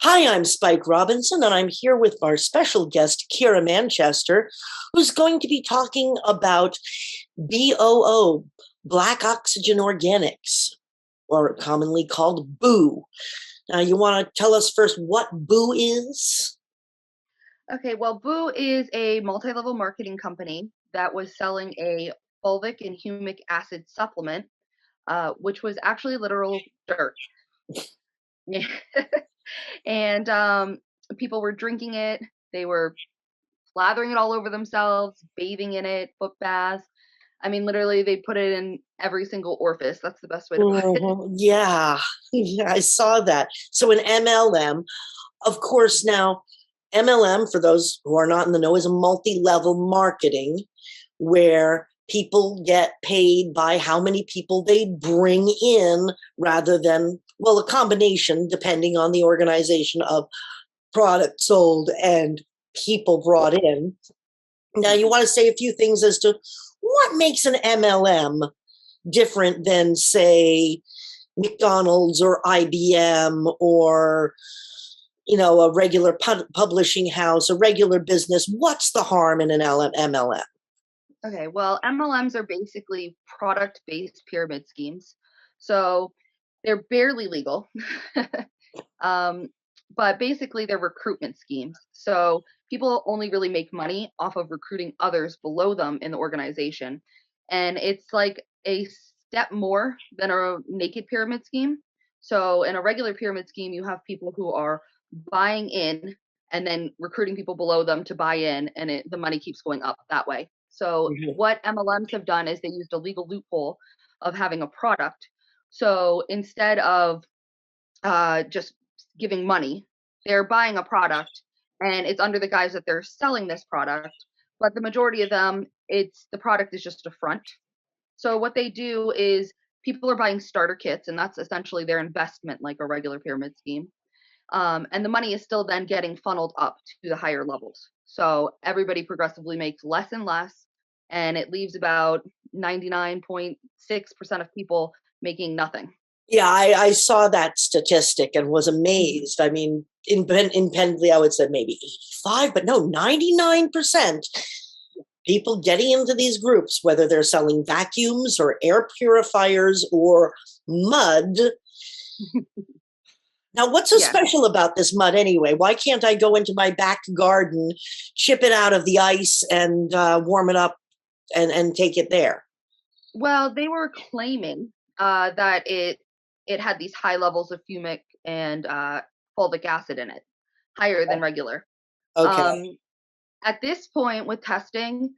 Hi, I'm Spike Robinson, and I'm here with our special guest, Ceara Manchester, who's going to be talking about BOO, Black Oxygen Organics, or commonly called BOO. Now, you want to tell us first what BOO is? Okay, well, Boo is a multi-level marketing company that was selling a fulvic and humic acid supplement, which was actually literal dirt. and people were drinking it. They were slathering it all over themselves, bathing in it, foot baths. I mean, literally, they put it in every single orifice. That's the best way to put it. Yeah, yeah, I saw that. So, an MLM, of course, now, MLM, for those who are not in the know, is a multi level marketing where people get paid by how many people they bring in rather than, well, a combination depending on the organization of product sold and people brought in. Now, you want to say a few things as to what makes an MLM different than, say, McDonald's or IBM or a regular publishing house, a regular business. What's the harm in an MLM? Okay, well, MLMs are basically product-based pyramid schemes. So they're barely legal. um, but basically they're recruitment schemes. So people only really make money off of recruiting others below them in the organization. And it's like a step more than a naked pyramid scheme. So in a regular pyramid scheme, you have people who are buying in and then recruiting people below them to buy in, and the money keeps going up that way. So Mhm. what MLMs have done is they used a legal loophole of having a product. So instead of just giving money, they're buying a product, and it's under the guise that they're selling this product. But the majority of them, it's the product is just a front. So what they do is people are buying starter kits, and that's essentially their investment, like a regular pyramid scheme. And the money is still then getting funneled up to the higher levels. So everybody progressively makes less and less, and it leaves about 99.6% of people making nothing. Yeah, I saw that statistic and was Mhm. amazed. I mean, independently, I would say maybe 85, but no, 99% people getting into these groups, whether they're selling vacuums or air purifiers or mud. Now, what's so Yeah. special about this mud anyway? Why can't I go into my back garden, chip it out of the ice, and warm it up and take it there? Well, they were claiming that it had these high levels of fumic and fulvic acid in it, higher than regular. Okay. Um, at this point with testing,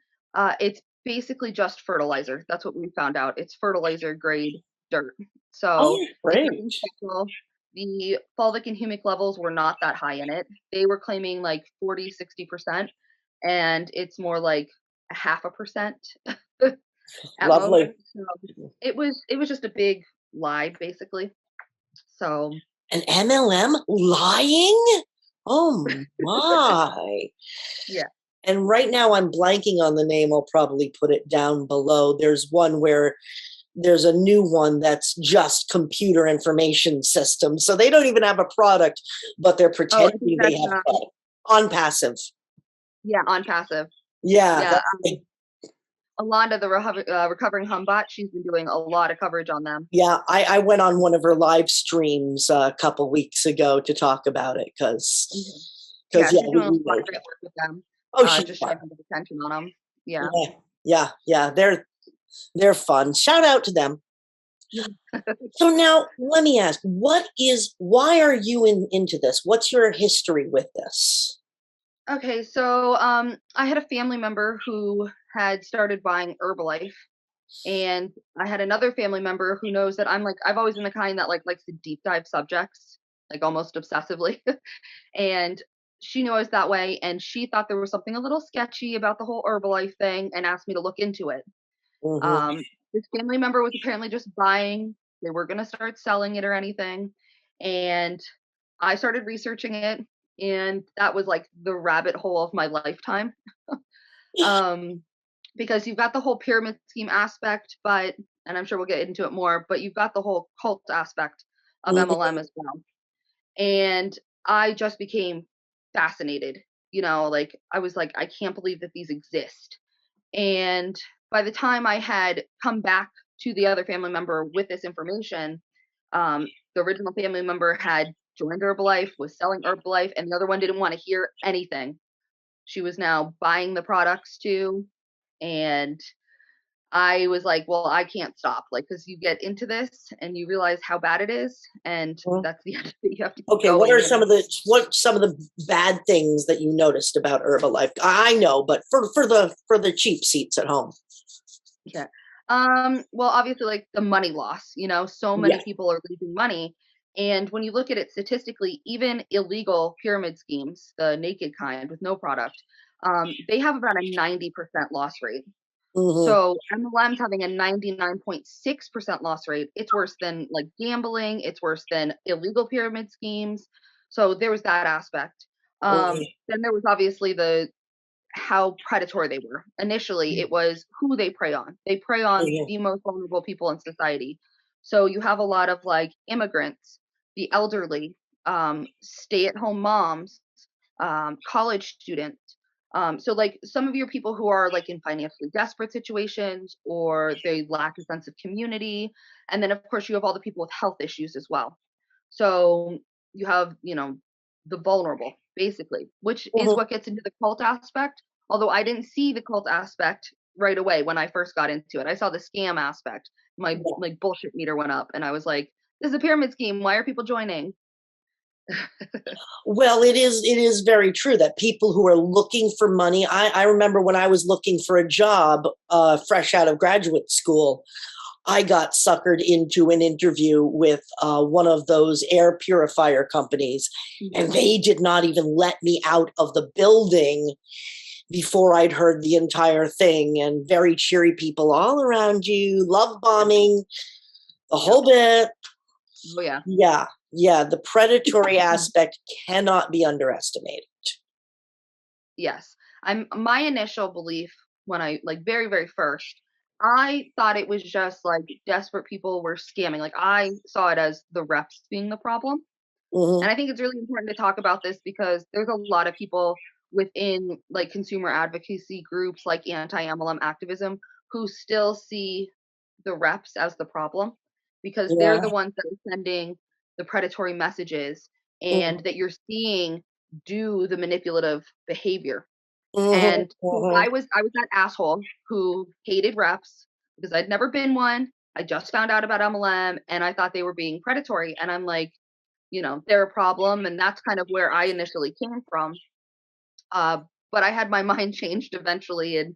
it's basically just fertilizer. That's what we found out. It's fertilizer grade dirt. So Oh, it's great. nothing special. The fulvic and humic levels were not that high in it. They were claiming like 40, 60%, and it's more like a half a percent at most. Lovely. So it was just a big lie, basically. So An MLM lying? Oh my. yeah. And right now I'm blanking on the name. I'll probably put it down below. There's one where there's a new one that's just computer information systems. So they don't even have a product, but they're Oh, I think pretending they that's have a product on passive. yeah, on passive. Yeah, Yeah, that's Alonda, the recovering humbot, she's been doing a lot of coverage on them. yeah. I went on one of her live streams a couple weeks ago to talk about it Mhm. because Yeah, yeah, she's doing a lot of great work with them. oh she Just trying to get attention on them. Yeah. yeah, yeah, they're fun. Shout out to them. So now let me ask, why are you into this? What's your history with this? Okay, so I had a family member who had started buying Herbalife, and I had another family member who knows that I've always been the kind that likes to deep dive subjects, like almost obsessively. And she knew I was that way, and she thought there was something a little sketchy about the whole Herbalife thing and asked me to look into it. Hmm. Um, this family member was apparently just buying. They weren't going to start selling it or anything. And I started researching it, and that was like the rabbit hole of my lifetime. Um, because you've got the whole pyramid scheme aspect, and I'm sure we'll get into it more, but you've got the whole cult aspect of MLM as well. And I just became fascinated. Like I was like, I can't believe that these exist. And by the time I had come back to the other family member with this information, the original family member had joined Herbalife, was selling Herbalife, and the other one didn't want to hear anything. She was now buying the products too. And I was like, well, I can't stop. Like, because you get into this and you realize how bad it is. And that's the end of it. You have to keep Okay, going. what are some of the bad things that you noticed about Herbalife? I know, but for the cheap seats at home. Yeah. Well, obviously, like the money loss, so many people are losing money. And when you look at it statistically, even illegal pyramid schemes, the naked kind with no product, they have about a 90% loss rate. So MLMs having a 99.6% loss rate, it's worse than like gambling, it's worse than illegal pyramid schemes. So there was that aspect. Then there was obviously how predatory they were. Initially, it was who they prey on. They prey on the most vulnerable people in society. So you have a lot of like immigrants, the elderly, stay-at-home moms, college students. So like some of your people who are like in financially desperate situations or they lack a sense of community. And then of course you have all the people with health issues as well. So you have, the vulnerable basically, which is what gets into the cult aspect. Although I didn't see the cult aspect right away when I first got into it. I saw the scam aspect. My like bullshit meter went up and I was like, this is a pyramid scheme. Why are people joining? Well, it is very true that people who are looking for money. I remember when I was looking for a job, fresh out of graduate school, I got suckered into an interview with one of those air purifier companies, and they did not even let me out of the building before I'd heard the entire thing. And very cheery people all around you, love bombing, the whole bit. Oh yeah. Yeah. The predatory aspect cannot be underestimated. Yes. My initial belief when I like very, very first, I thought it was just like desperate people were scamming. Like I saw it as the reps being the problem. And I think it's really important to talk about this because there's a lot of people within like consumer advocacy groups like anti-MLM activism who still see the reps as the problem because they're the ones that are sending the predatory messages and that you're seeing do the manipulative behavior. And I was that asshole who hated reps because I'd never been one. I just found out about MLM and I thought they were being predatory. And I'm like, they're a problem. And that's kind of where I initially came from. But I had my mind changed eventually. And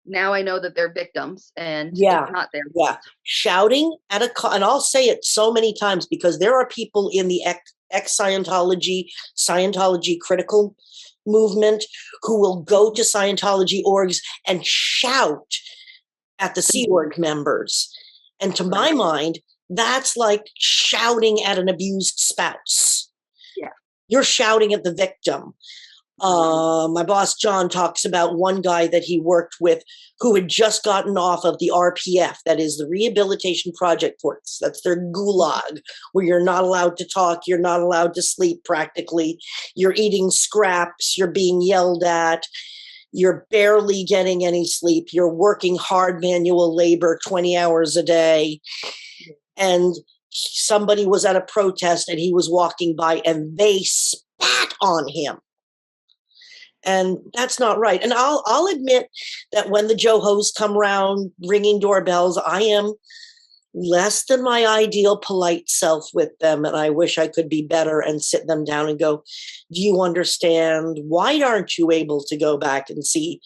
now I know that they're victims and it's not their fault. Shouting at and I'll say it so many times because there are people in the ex-Scientology critical movement who will go to Scientology orgs and shout at the Sea Org members. And to my mind, that's like shouting at an abused spouse. Yeah. You're shouting at the victim. My boss, John, talks about one guy that he worked with who had just gotten off of the RPF, that is the Rehabilitation Project Force. That's their gulag, where you're not allowed to talk, you're not allowed to sleep practically, you're eating scraps, you're being yelled at, you're barely getting any sleep, you're working hard manual labor 20 hours a day. And somebody was at a protest and he was walking by and they spat on him. And that's not right. And I'll admit that when the Johos come around ringing doorbells, I am less than my ideal polite self with them. And I wish I could be better and sit them down and go, do you understand? Why aren't you able to go back and see,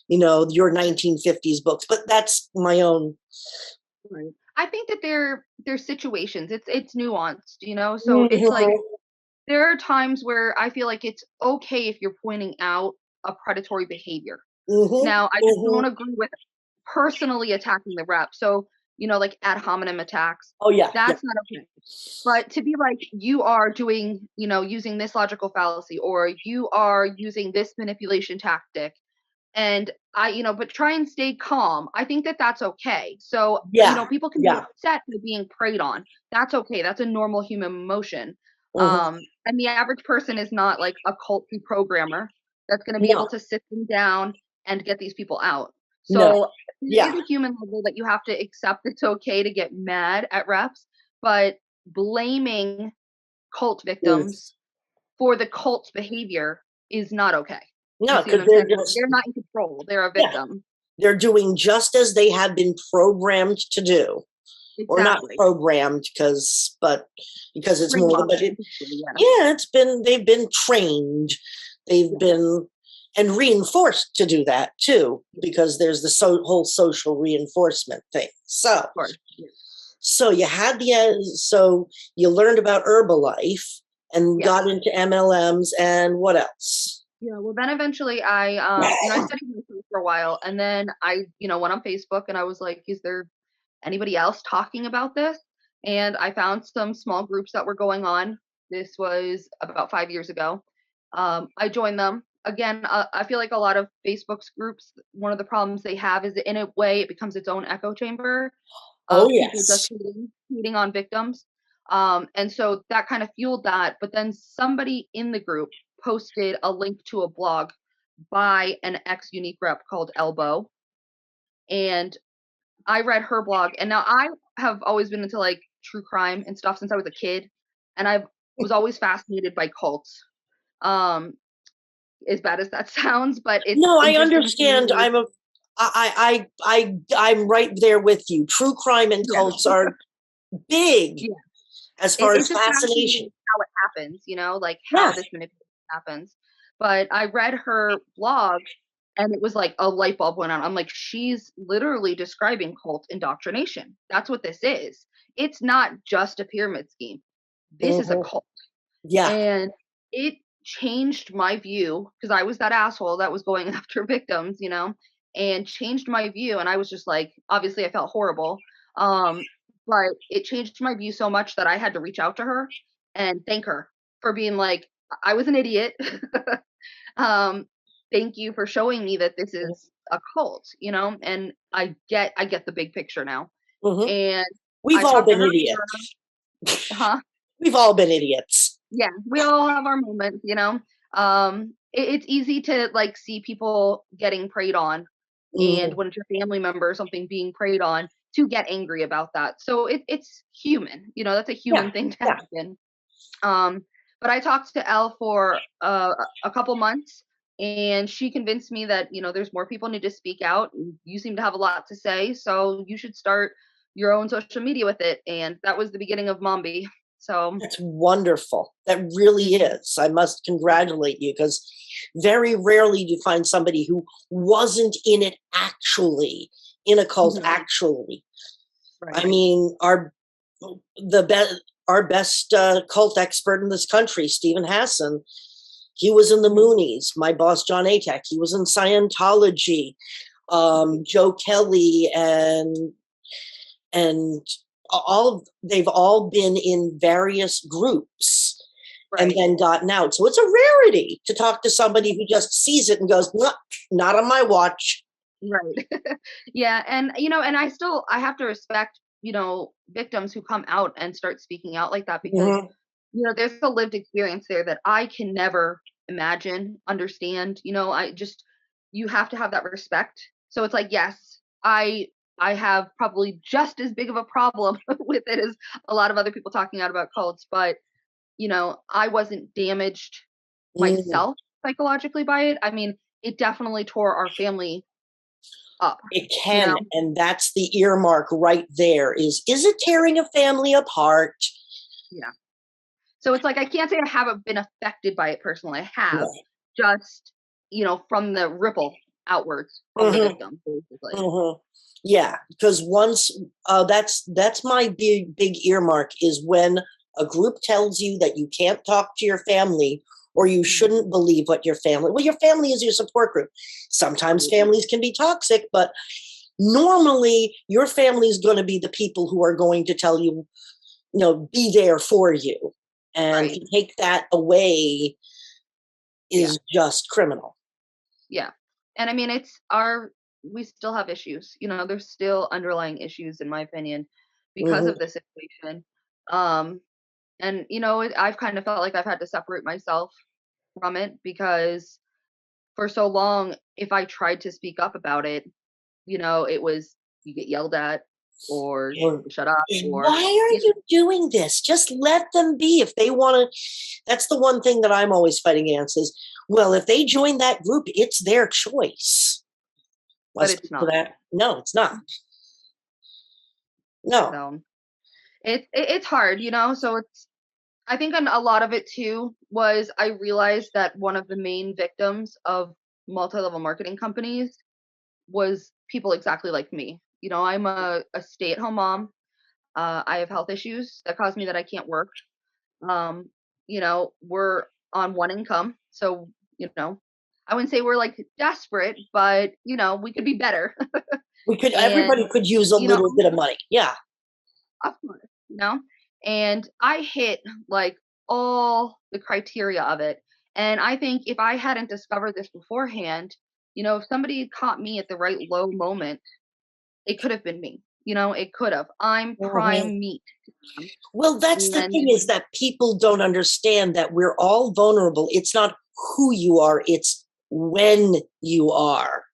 your 1950s books? But that's my own. Right. I think that they're situations. It's nuanced, so it's like, there are times where I feel like it's okay if you're pointing out a predatory behavior. Now, I just don't agree with personally attacking the rep. So, like ad hominem attacks. Oh, yeah. That's not okay. But to be like, you are doing, using this logical fallacy or you are using this manipulation tactic. And but try and stay calm. I think that that's okay. So, people can be upset by being preyed on. That's okay. That's a normal human emotion. Mm-hmm. And the average person is not like a culty programmer that's going to be able No, to sit them down and get these people out. no. So there Yeah. is a human level that you have to accept it's okay to get mad at reps, but blaming cult Yes. victims for the cult's behavior is not okay. You No, see what because I'm they're saying? just, They're not in control. They're a yeah, victim. they're doing just as they have been programmed to do. Or not Exactly. programmed but because it's more than, but Brainwashed. it, Yeah. yeah, they've been trained, they've Yeah. been, and reinforced to do that too, because there's the whole social reinforcement thing. Of course. Yeah. So you had so you learned about Herbalife and Yes. got into MLMs, and what else? Yeah, well, then eventually I studied myself for a while, and then I went on Facebook and I was like, is there anybody else talking about this? And I found some small groups that were going on. This was about 5 years ago. I joined them. Again, I feel like a lot of Facebook's groups, one of the problems they have is that in a way it becomes its own echo chamber Oh of people just yes. hating on victims. And so that kind of fueled that. But then somebody in the group posted a link to a blog by an ex-Unique rep called Elbow. And I read her blog. And now I have always been into like true crime and stuff since I was a kid. And I was always fascinated by cults. Um, as bad as that sounds, but it's No, I interesting to understand. me. I'm right there with you. True crime and Yeah. cults are big Yeah. as far as It's just fascination. fascinating how it happens, like how Yeah. this manipulation happens. But I read her blog and it was like a light bulb went on. I'm like, she's literally describing cult indoctrination. That's what this is. It's not just a pyramid scheme. This is a Mhm. cult. Yeah. And it changed my view because I was that asshole that was going after victims, and changed my view. And I was just like, obviously, I felt horrible. Um, but it changed my view so much that I had to reach out to her and thank her for being like, I was an idiot. um, Thank you for showing me that this is a cult, and I get the big picture now. Hmm. And We've I all talked to been her, idiots. huh? We've all been idiots. Yeah, we all have our moments, it's easy to like see people getting preyed on, and Hmm. when it's your family member or something being preyed on, to get angry about that. So it's human, that's a Yeah. human thing to Yeah. happen. um but I talked to Elle for a couple months, and she convinced me that there's more people need to speak out. You seem to have a lot to say, so you should start your own social media with it. And that was the beginning of Mombi. So That's wonderful. That really mhm. is. I must congratulate you, because very rarely do you find somebody who wasn't in it actually, in a cult Mhm. actually. I Right. mean, our best cult expert in this country, Stephen Hassan, he was in the Mhm. Moonies. My boss, John Atek, he was in Scientology. Right. Joe Kelly and they've all been in various groups and Right. then gotten out. So it's a rarity to talk to somebody who just sees it and goes, "No, not on my watch." Right. Yeah, and and I have to respect, victims who come out and start speaking out like that because Hmm. there's a lived experience there that I can never imagine, understand. I just you have to have that respect. So it's like, yes, I have probably just as big of a problem with it as a lot of other people talking out about cults, but I wasn't damaged Mm. myself psychologically by it. I mean, it definitely tore our family up, It you can, know? and that's the earmark right there. Is it tearing a family apart? Yeah. So it's like I can't say I haven't been affected by it personally. I have, Right. just, from the ripple outwards from the Hmm. victim, basically. Hmm. Yeah, because once that's my big earmark, is when a group tells you that you can't talk to your family, or you Mhm. shouldn't believe what your family. Well, your family is your support group. Sometimes Right. families can be toxic, but normally your family is going to be the people who are going to tell you, be there for you, and Right. to take that away Yeah. is just criminal. Yeah. And I mean, we still have issues. There's still underlying issues, in my opinion, because Hmm. of this situation. Um, And, I've kind of felt like I've had to separate myself from it because for so long, if I tried to speak up about it, it was you get yelled at or Or, shut up or, why are you doing this? Just let them be. If they want to, that's the one thing that I'm always fighting against is, well, if they join that group, it's their choice. but it's not. That. No, it's not. No. So it's hard, so I think a lot of it too was I realized that one of the main victims of multi-level marketing companies was people exactly like me. I'm a stay-at-home mom. I have health issues that cause me that I can't work. We're on one income. So, I wouldn't say we're like desperate, but we could be better. Everybody could use a little bit of money. Yeah. Of course, and I hit like all the criteria of it. And I think if I hadn't discovered this beforehand, if somebody caught me at the right low moment, it could have been me. It could have. I'm prime meat. Well, that's the thing is that people don't understand that we're all vulnerable. It's not who you are, it's when you are.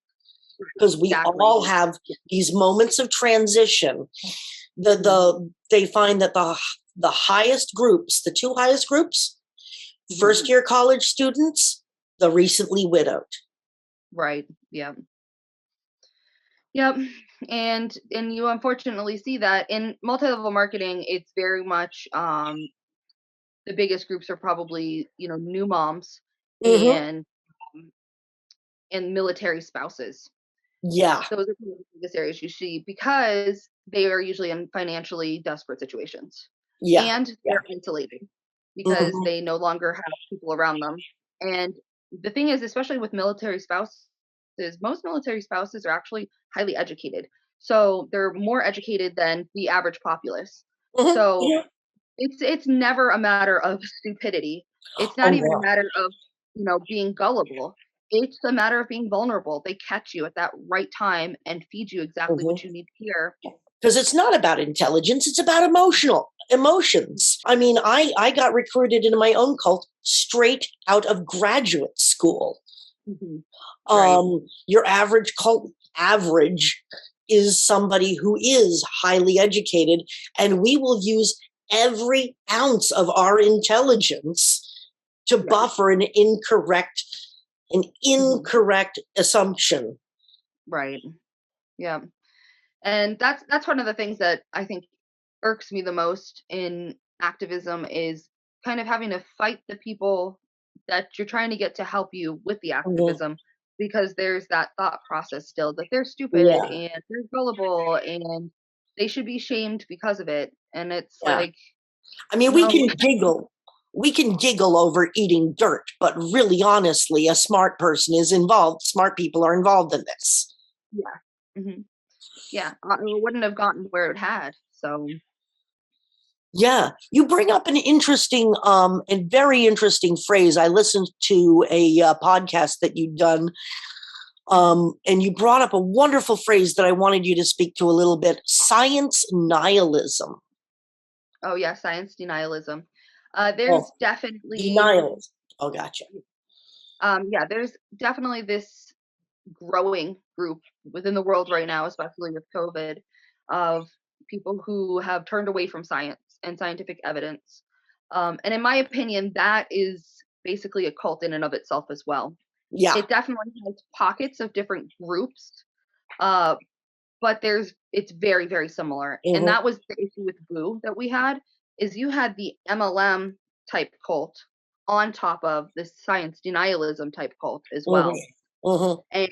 Because we all have these moments of transition. They find that the highest groups, the two highest groups, first year college students, the recently widowed. Right. Yeah. Yep. And you unfortunately see that in multi-level marketing, it's very much the biggest groups are probably, new moms and military spouses. Yeah. Those are the biggest areas you see because they are usually in financially desperate situations. Yeah. And they're isolated because they no longer have people around them. And the thing is, especially with military spouses, most military spouses are actually highly educated. So they're more educated than the average populace. So it's never a matter of stupidity. It's not even a matter of, being gullible. It's a matter of being vulnerable. They catch you at that right time and feed you exactly what you need to hear. Because it's not about intelligence, it's about emotions. I mean, I got recruited into my own cult straight out of graduate school. Right. Your average cult is somebody who is highly educated, and we will use every ounce of our intelligence to buffer an incorrect assumption. Right. Yeah. And that's one of the things that I think irks me the most in activism is kind of having to fight the people that you're trying to get to help you with the activism because there's that thought process still that they're stupid and they're gullible and they should be shamed because of it. And it's like, I mean, we can giggle over eating dirt, but really honestly, a smart person is involved. Smart people are involved in this. Yeah. Yeah, it wouldn't have gotten where it had. So, yeah, you bring up an interesting and very interesting phrase. I listened to a podcast that you'd done, and you brought up a wonderful phrase that I wanted you to speak to a little bit: science nihilism. Oh yeah, science denialism. There's definitely denialism. Oh, gotcha. Yeah, there's definitely this growing group within the world right now, especially with COVID, of people who have turned away from science and scientific evidence. And in my opinion, that is basically a cult in and of itself as well. Yeah. It definitely has pockets of different groups, but it's very, very similar. And that was the issue with Boo that we had, is you had the MLM type cult on top of the science denialism type cult as well. And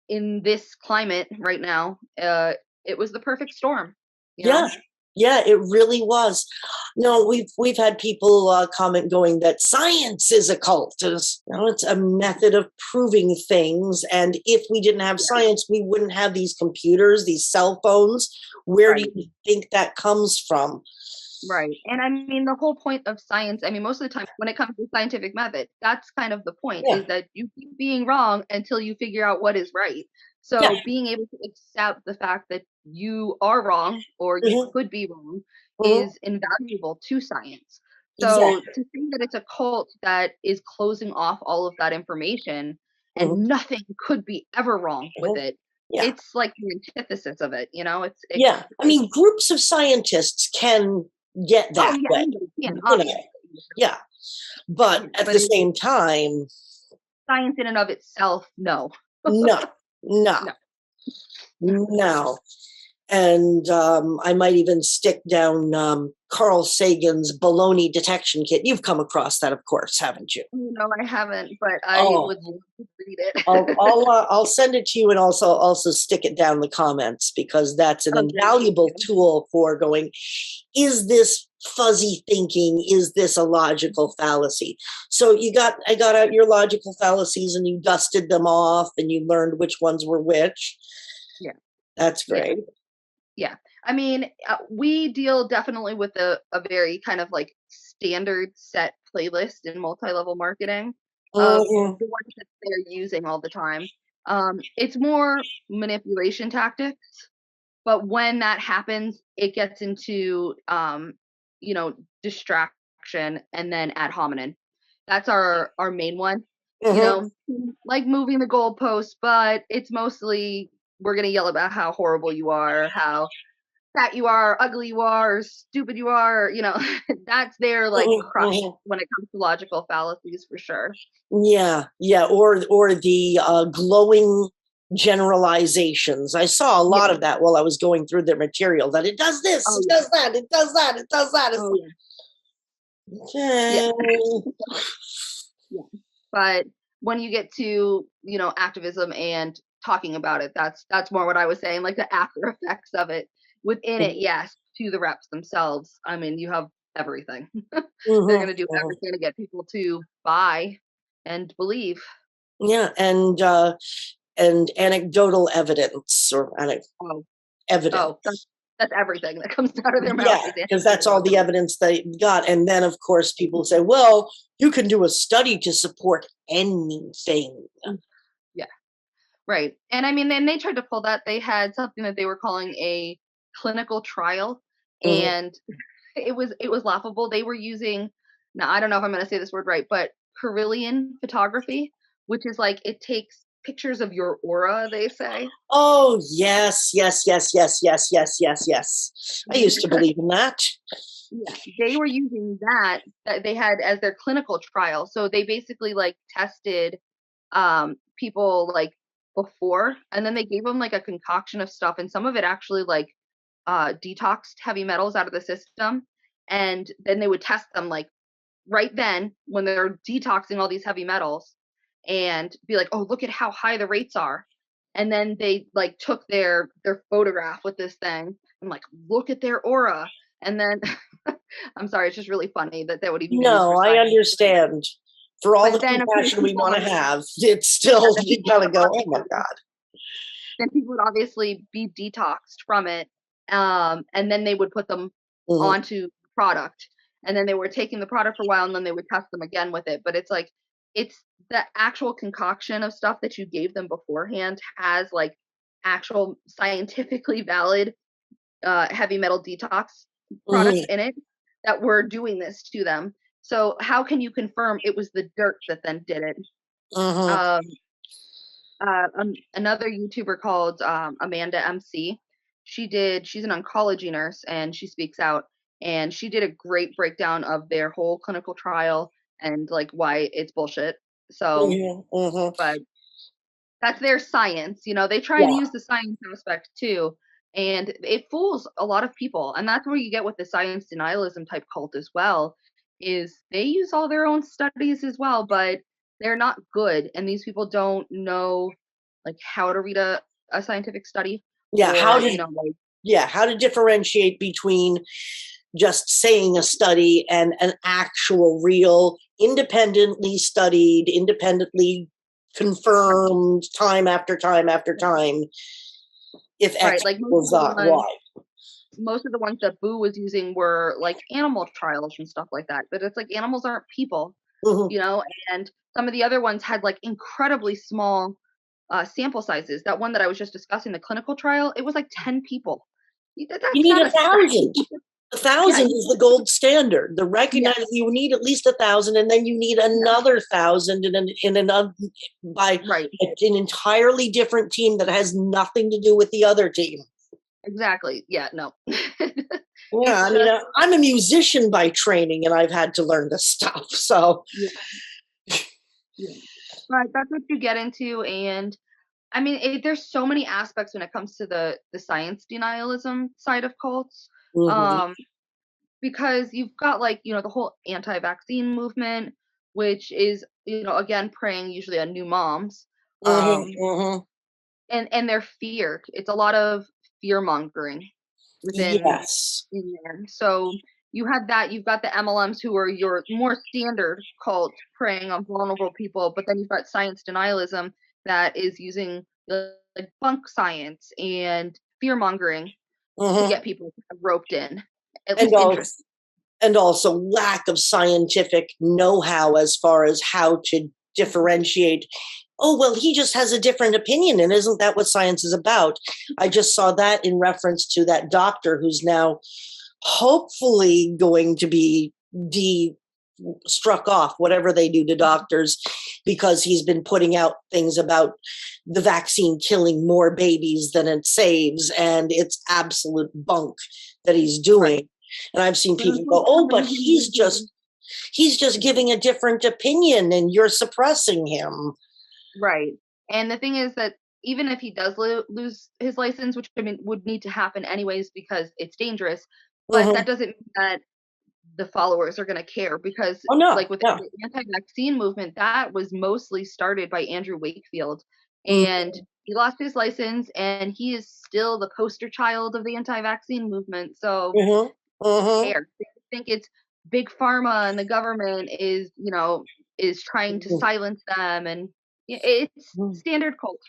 in this climate right now, it was the perfect storm. You know? Yeah, it really was. No, we've had people comment going that science is a cult. It's a method of proving things, and if we didn't have science, we wouldn't have these computers, these cell phones. Where do you think that comes from? Right. And I mean, the whole point of science, I mean, most of the time when it comes to scientific method, that's kind of the point, is that you keep being wrong until you figure out what is right. So being able to accept the fact that you are wrong or you could be wrong is invaluable to science. So Exactly. to say that it's a cult that is closing off all of that information Mhm, and nothing could be ever wrong with mhm. it, Yeah. it's like the antithesis of it, Yeah. I it's mean, groups of scientists can get oh that yeah, way, anybody can, you know. obviously. Yeah. But at But the it's same time, science in and of itself, no. no, no, No. no. And I might even stick down Carl Sagan's baloney detection kit. You've come across that, of course, haven't you? No, I haven't, but I Oh, would love to read it. I'll send it to you, and also stick it down in the comments, because that's an Oh, great. invaluable tool for going, is this fuzzy thinking? Is this a logical fallacy? So I got out your logical fallacies, and you dusted them off, and you learned which ones were which. Yeah. That's Yeah. great. Yeah. I mean, we deal definitely with a very kind of like standard set playlist in multi-level marketing of Mhm, the ones that they're using all the time. It's more manipulation tactics, but when that happens, it gets into distraction and then ad hominem. That's our main one. mhm. Like moving the goalposts, but it's mostly we're gonna yell about how horrible you are, how fat you are, ugly you are, stupid you are, that's their like Mhm, crux mhm. when it comes to logical fallacies for sure. Yeah, yeah, or the glowing generalizations. I saw a lot Yeah. of that while I was going through their material. That it does this, Oh it yeah. does that, it does that, it does that. It's Oh yeah. Yeah. like, okay. Yeah. But when you get to, activism and talking about it, that's more what I was saying, like the after effects of it. Within it, yes, to the reps themselves. I mean, you have everything. They're Mhm, gonna do mhm. everything to get people to buy and believe. Yeah, and anecdotal evidence, or Oh, evidence. oh, that's everything that comes out of their mouth Yeah, is because that's anecdotal all the evidence. evidence they got. And then, of course, people say, well, you can do a study to support anything. Mm, yeah, right. And I mean, and they tried to pull that. They had something that they were calling a clinical trial, Mhm, and it was laughable. They were using, now I don't know if I'm going to say this word right, but Carillion photography, which is like it takes pictures of your aura, they say. oh, yes, yes, yes, yes, yes, yes, yes, yes. I used to believe in that. Yeah, they were using that they had as their clinical trial. So they basically like tested people like before, and then they gave them like a concoction of stuff, and some of it actually like detoxed heavy metals out of the system, and then they would test them like right then when they're detoxing all these heavy metals and be like, oh, look at how high the rates are. And then they like took their photograph with this thing and like look at their aura. And then I'm sorry, it's just really funny that they would even be used for No, I science. understand. For all But the then of course compassion we people want to would, have, it's yeah, still, then you people gotta would go, oh my obviously God. then people would obviously be detoxed from it. And then they would put them Mhm, onto product. And then they were taking the product for a while and then they would test them again with it. But it's like, it's the actual concoction of stuff that you gave them beforehand has like actual scientifically valid heavy metal detox products mhm, in it that were doing this to them. So how can you confirm it was the dirt that then did it? mhm, Um, another YouTuber called Amanda MC. She's an oncology nurse and she speaks out, and she did a great breakdown of their whole clinical trial and like why it's bullshit. So, mhm, mhm. but that's their science. They try and Yeah, use the science aspect too, and it fools a lot of people. And that's where you get with the science denialism type cult as well, is they use all their own studies as well, but they're not good. And these people don't know like how to read a scientific study yeah. or, like, How to differentiate between just saying a study and an actual, real, independently studied, independently confirmed, time after time after time, if X right. Like equals Y. most of the ones that Boo was using were like animal trials and stuff like that. But it's like animals aren't people, Mhm. you know, and some of the other ones had like incredibly small sample sizes. That one that I was just discussing, the clinical trial, it was like 10 people. You That's need not a a study. thousand. 1,000 is the gold standard. The recognize you need at least 1,000, and then you need another 1,000 in another by an entirely different team that has nothing to do with the other team. Exactly. Yeah. No. Yeah, I mean, I'm a musician by training, and I've had to learn this stuff. So, Right, that's what you get into, and I mean, there's so many aspects when it comes to the science denialism side of cults. Because you've got like, the whole anti-vaccine movement, which is, again, preying usually on new moms. And their fear. It's a lot of fear mongering within in there. So you have that, you've got the MLMs who are your more standard cult preying on vulnerable people, but then you've got science denialism that is using like bunk science and fear mongering to get people roped in. At least interested. And also lack of scientific know-how as far as how to differentiate. Oh, well, he just has a different opinion, and isn't that what science is about? I just saw that in reference to that doctor who's now hopefully going to be struck off, whatever they do to doctors, because he's been putting out things about the vaccine killing more babies than it saves, and it's absolute bunk that he's doing. And I've seen people go, oh, but he's just giving a different opinion and you're suppressing him. Right. And the thing is that even if he does lose his license, which I mean would need to happen anyways because it's dangerous, but that doesn't mean that the followers are going to care, because like with the anti-vaccine movement, that was mostly started by Andrew Wakefield, and he lost his license, and he is still the poster child of the anti-vaccine movement. So they think it's big pharma and the government is trying to silence them, and it's standard cult,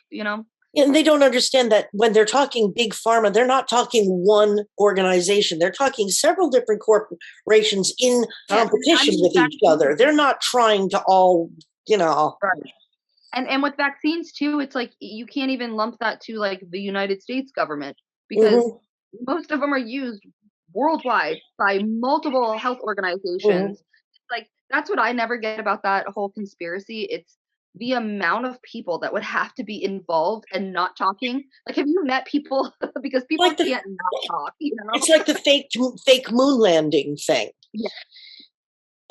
And they don't understand that when they're talking big pharma, they're not talking one organization. They're talking several different corporations in competition with each other. They're not trying to all, Right. And with vaccines too, it's like you can't even lump that to like the United States government, because most of them are used worldwide by multiple health organizations. Like, that's what I never get about that whole conspiracy. It's the amount of people that would have to be involved and not talking. Like, have you met people? Because people can't not talk, It's like the fake moon landing thing. Yeah.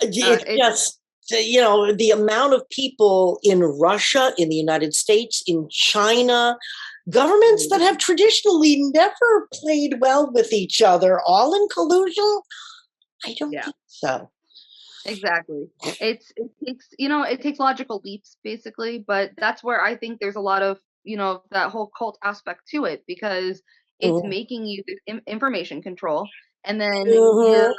It's just, the amount of people in Russia, in the United States, in China, governments that have traditionally never played well with each other, all in collusion? I don't think so. Exactly. It takes logical leaps basically, but that's where I think there's a lot of, that whole cult aspect to it, because it's making you information control, and then you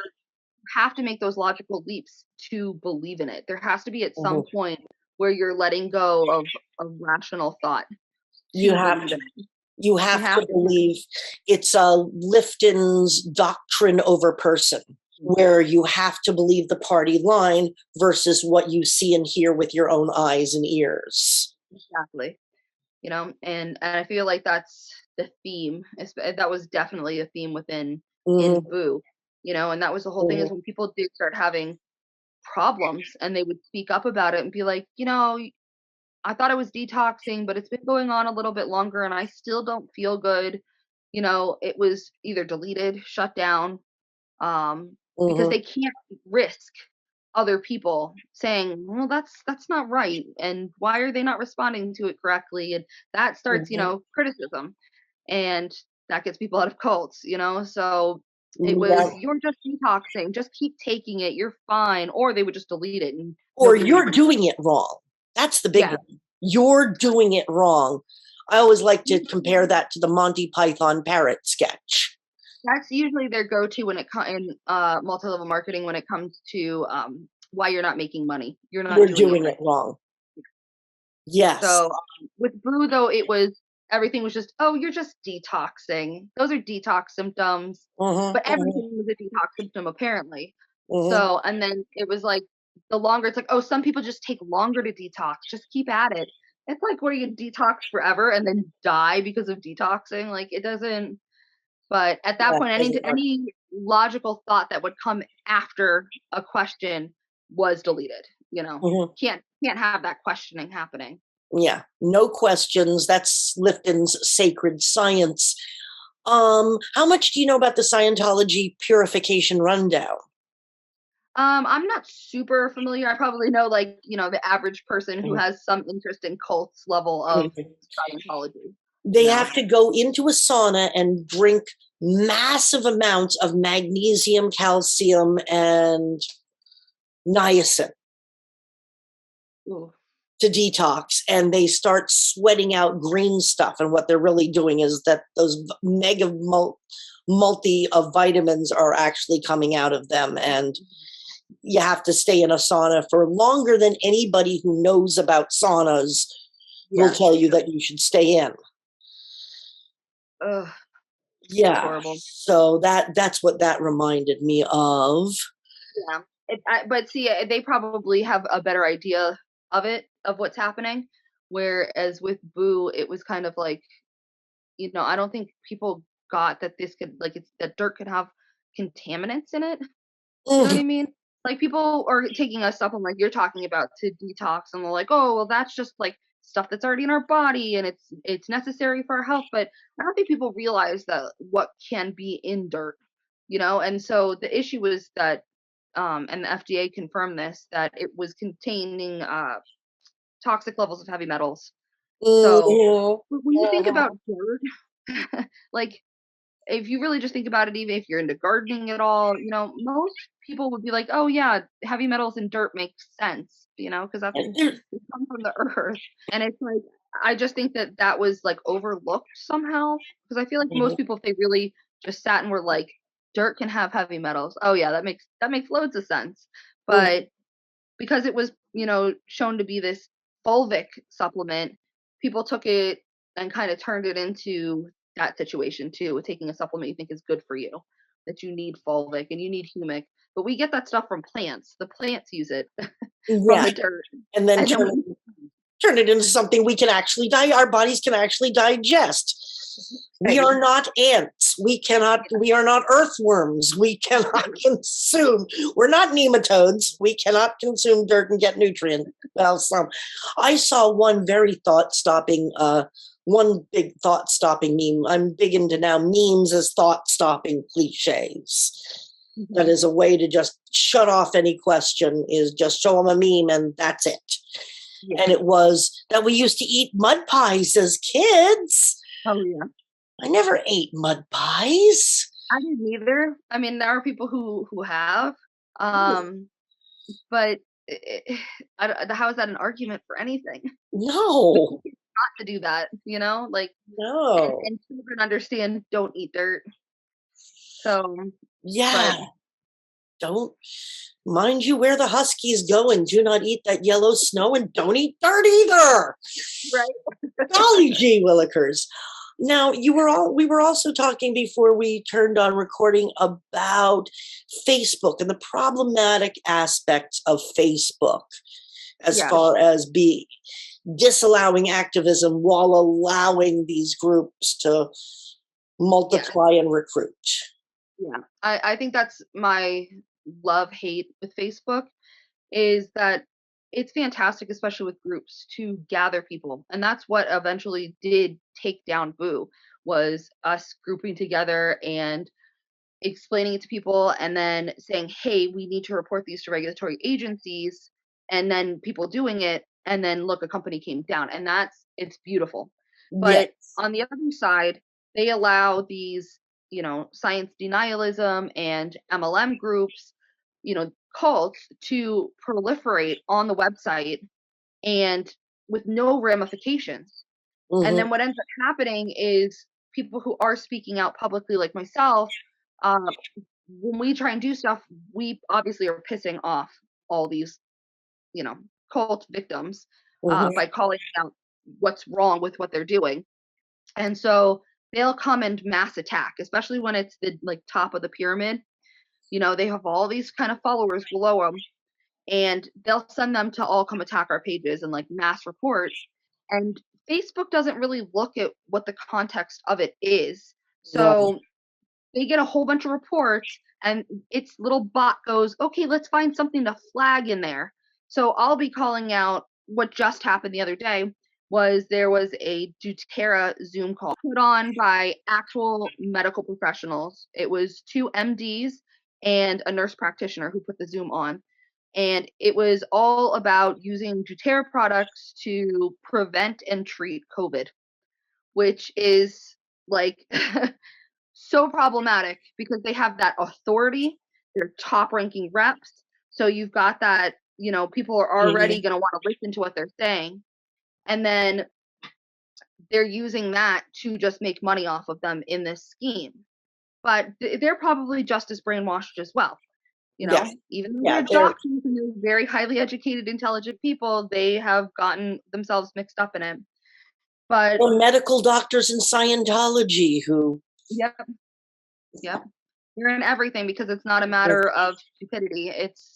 have to make those logical leaps to believe in it. There has to be at some point where you're letting go of rational thought. You have to believe it's a Lifton's doctrine over person, where you have to believe the party line versus what you see and hear with your own eyes and ears. Exactly. And I feel like that's the theme. That was definitely a theme within in Boo, and that was the whole thing, is when people did start having problems and they would speak up about it and be like, I thought I was detoxing, but it's been going on a little bit longer and I still don't feel good. It was either deleted, shut down, because they can't risk other people saying, well, that's not right, and why are they not responding to it correctly? And that starts, criticism, and that gets people out of cults, so it was, you're just detoxing, just keep taking it, you're fine, or they would just delete it, or you're doing it wrong. That's the big one. You're doing it wrong. I always like to compare that to the Monty Python parrot sketch. That's usually their go-to when it comes in multi-level marketing, when it comes to why you're not making money. You're doing it wrong. Yes. So with Boo, though, everything was just, oh, you're just detoxing. Those are detox symptoms. But everything was a detox symptom, apparently. So, and then it was like, the longer, it's like, oh, some people just take longer to detox. Just keep at it. It's like, what, are you detox forever and then die because of detoxing? Like, it doesn't. But at that Yeah, point, doesn't work. any logical thought that would come after a question was deleted. Mhm. Can't have that questioning happening. Yeah, no questions. That's Lifton's sacred science. How much do you know about the Scientology purification rundown? I'm not super familiar. I probably know, like, the average person who Mhm. has some interest in cults level of Scientology. They have to go into a sauna and drink massive amounts of magnesium, calcium, and niacin Ooh. to detox, and they start sweating out green stuff. And what they're really doing is that those mega multi of vitamins are actually coming out of them. And you have to stay in a sauna for longer than anybody who knows about saunas will tell you that you should stay in. Ugh, Yeah. horrible. So that's what that reminded me of. Yeah. But see, they probably have a better idea of what's happening. Whereas with Boo, it was kind of like, I don't think people got that this could, like, that dirt could have contaminants in it. You know what I mean? Like, people are taking a supplement like you're talking about to detox, and they're like, "Oh, well, that's just like stuff that's already in our body, and it's necessary for our health." But I don't think people realize that what can be in dirt, And so the issue was that, and the FDA confirmed this, that it was containing toxic levels of heavy metals. So when you think about dirt, like, if you really just think about it, even if you're into gardening at all, most people would be like, "Oh yeah, heavy metals in dirt makes sense," because they come from the earth. And it's like, I just think that was like overlooked somehow, because I feel like most people, if they really just sat and were like, dirt can have heavy metals. Oh yeah, that makes loads of sense. But because it was, shown to be this fulvic supplement, people took it and kind of turned it into that situation too, with taking a supplement you think is good for you, that you need fulvic and you need humic. But we get that stuff from plants. The plants use it from Yeah, the dirt. and then And then turn it into something we can actually our bodies can actually digest. We are not ants. We are not earthworms. We cannot consume. We're not nematodes. We cannot consume dirt and get nutrients. Well, I saw one very one big thought stopping meme. I'm big into now memes as thought stopping cliches. That is a way to just shut off any question, is just show them a meme and that's it. Yeah. And it was that we used to eat mud pies as kids. Oh yeah. I never ate mud pies. I didn't either. I mean, there are people who have, but how is that an argument for anything? No. Not to do that, like, no. And children understand, don't eat dirt. So yeah, don't mind you where the huskies go, and do not eat that yellow snow, and don't eat dirt either. Right. Golly gee willikers. Now, we were also talking before we turned on recording about Facebook and the problematic aspects of Facebook, as far as disallowing activism while allowing these groups to multiply and recruit. Yeah, I think that's my love-hate with Facebook, is that it's fantastic, especially with groups, to gather people. And that's what eventually did take down Boo, was us grouping together and explaining it to people, and then saying, hey, we need to report these to regulatory agencies, and then people doing it, and then look, a company came down. And it's beautiful. But on the other side, they allow these, science denialism and MLM groups, cults, to proliferate on the website, and with no ramifications. And then what ends up happening is people who are speaking out publicly, like myself, when we try and do stuff, we obviously are pissing off all these, cult victims, by calling out what's wrong with what they're doing. And so they'll come and mass attack, especially when it's the top of the pyramid. They have all these kind of followers below them, and they'll send them to all come attack our pages and mass report. And Facebook doesn't really look at what the context of it is. So they get a whole bunch of reports, and its little bot goes, okay, let's find something to flag in there. So I'll be calling out what just happened the other day. There was a doTERRA Zoom call put on by actual medical professionals. It was 2 MDs and a nurse practitioner who put the Zoom on. And it was all about using doTERRA products to prevent and treat COVID, which is like so problematic because they have that authority. They're top ranking reps. So you've got that, people are already going to want to listen to what they're saying. And then they're using that to just make money off of them in this scheme. But they're probably just as brainwashed as well. Even though they're doctors and they're very highly educated, intelligent people, they have gotten themselves mixed up in it. But medical doctors in Scientology who. Yep. You're in everything because it's not a matter of stupidity. It's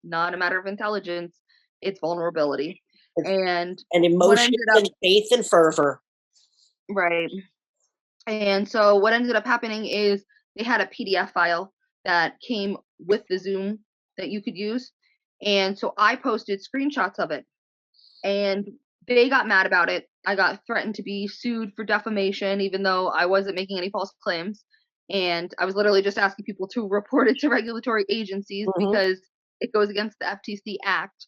not a matter of intelligence. It's vulnerability. And emotion and faith and fervor. Right. And so what ended up happening is they had a PDF file that came with the Zoom that you could use. And so I posted screenshots of it. And they got mad about it. I got threatened to be sued for defamation, even though I wasn't making any false claims. And I was literally just asking people to report it to regulatory agencies because it goes against the FTC Act.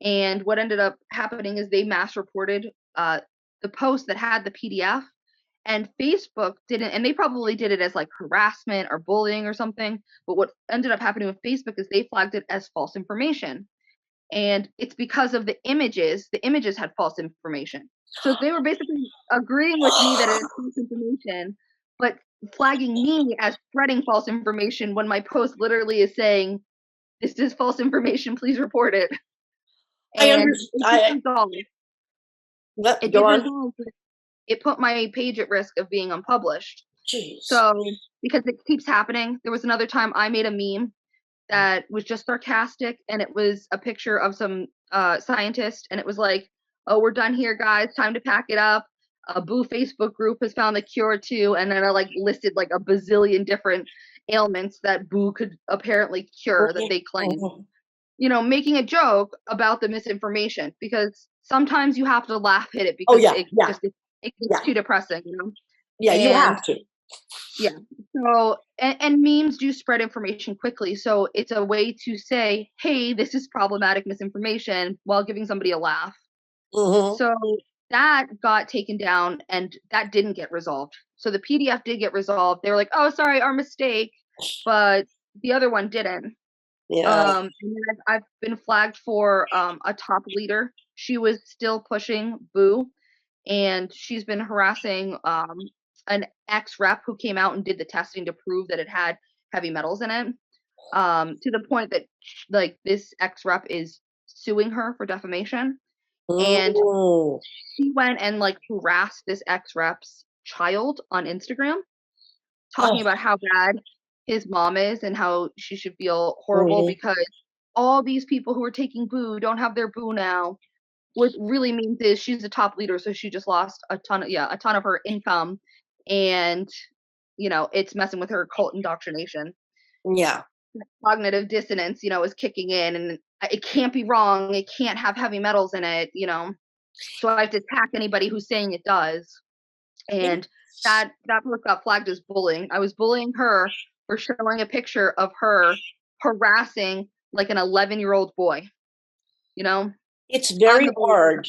And what ended up happening is they mass reported the post that had the PDF, and Facebook didn't, and they probably did it as like harassment or bullying or something. But what ended up happening with Facebook is they flagged it as false information. And it's because of the images had false information. So they were basically agreeing with me that it's false information, but flagging me as spreading false information when my post literally is saying, this is false information, please report it. And I understand. It put my page at risk of being unpublished. Jeez. So because it keeps happening, there was another time I made a meme that was just sarcastic, and it was a picture of some scientist, and it was like, oh, we're done here, guys, time to pack it up. A Boo Facebook group has found the cure too, and then I like listed like a bazillion different ailments that Boo could apparently cure that they claim. Making a joke about the misinformation, because sometimes you have to laugh at it because it gets too depressing, Yeah, you have to. Yeah. So, and memes do spread information quickly. So it's a way to say, hey, this is problematic misinformation while giving somebody a laugh. So that got taken down and that didn't get resolved. So the PDF did get resolved. They were like, oh, sorry, our mistake. But the other one didn't. Yeah. And I've been flagged for a top leader. She was still pushing Boo, and she's been harassing an ex-rep who came out and did the testing to prove that it had heavy metals in it, to the point that like this ex-rep is suing her for defamation. And she went and like harassed this ex-rep's child on Instagram, talking about how bad his mom is and how she should feel horrible because all these people who are taking Boo don't have their Boo now. What really means is she's a top leader, so she just lost a ton of her income, and it's messing with her cult indoctrination. Yeah. Cognitive dissonance, is kicking in, and it can't be wrong. It can't have heavy metals in it, So I have to attack anybody who's saying it does. And that post got flagged as bullying. I was bullying her for showing a picture of her harassing like an 11-year-old boy. It's very hard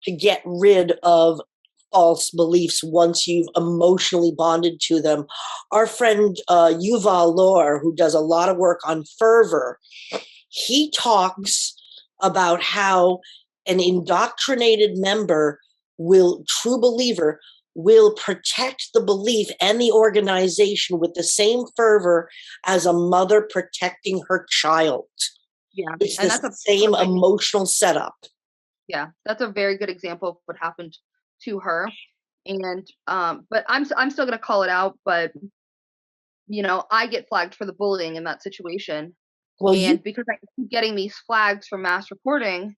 to get rid of false beliefs once you've emotionally bonded to them. Our friend Yuval Lor, who does a lot of work on fervor, he talks about how an indoctrinated true believer, will protect the belief and the organization with the same fervor as a mother protecting her child. Yeah, it's the same emotional setup. Yeah, that's a very good example of what happened to her. And but I'm still gonna call it out. But I get flagged for the bullying in that situation. Well, because I keep getting these flags for mass reporting,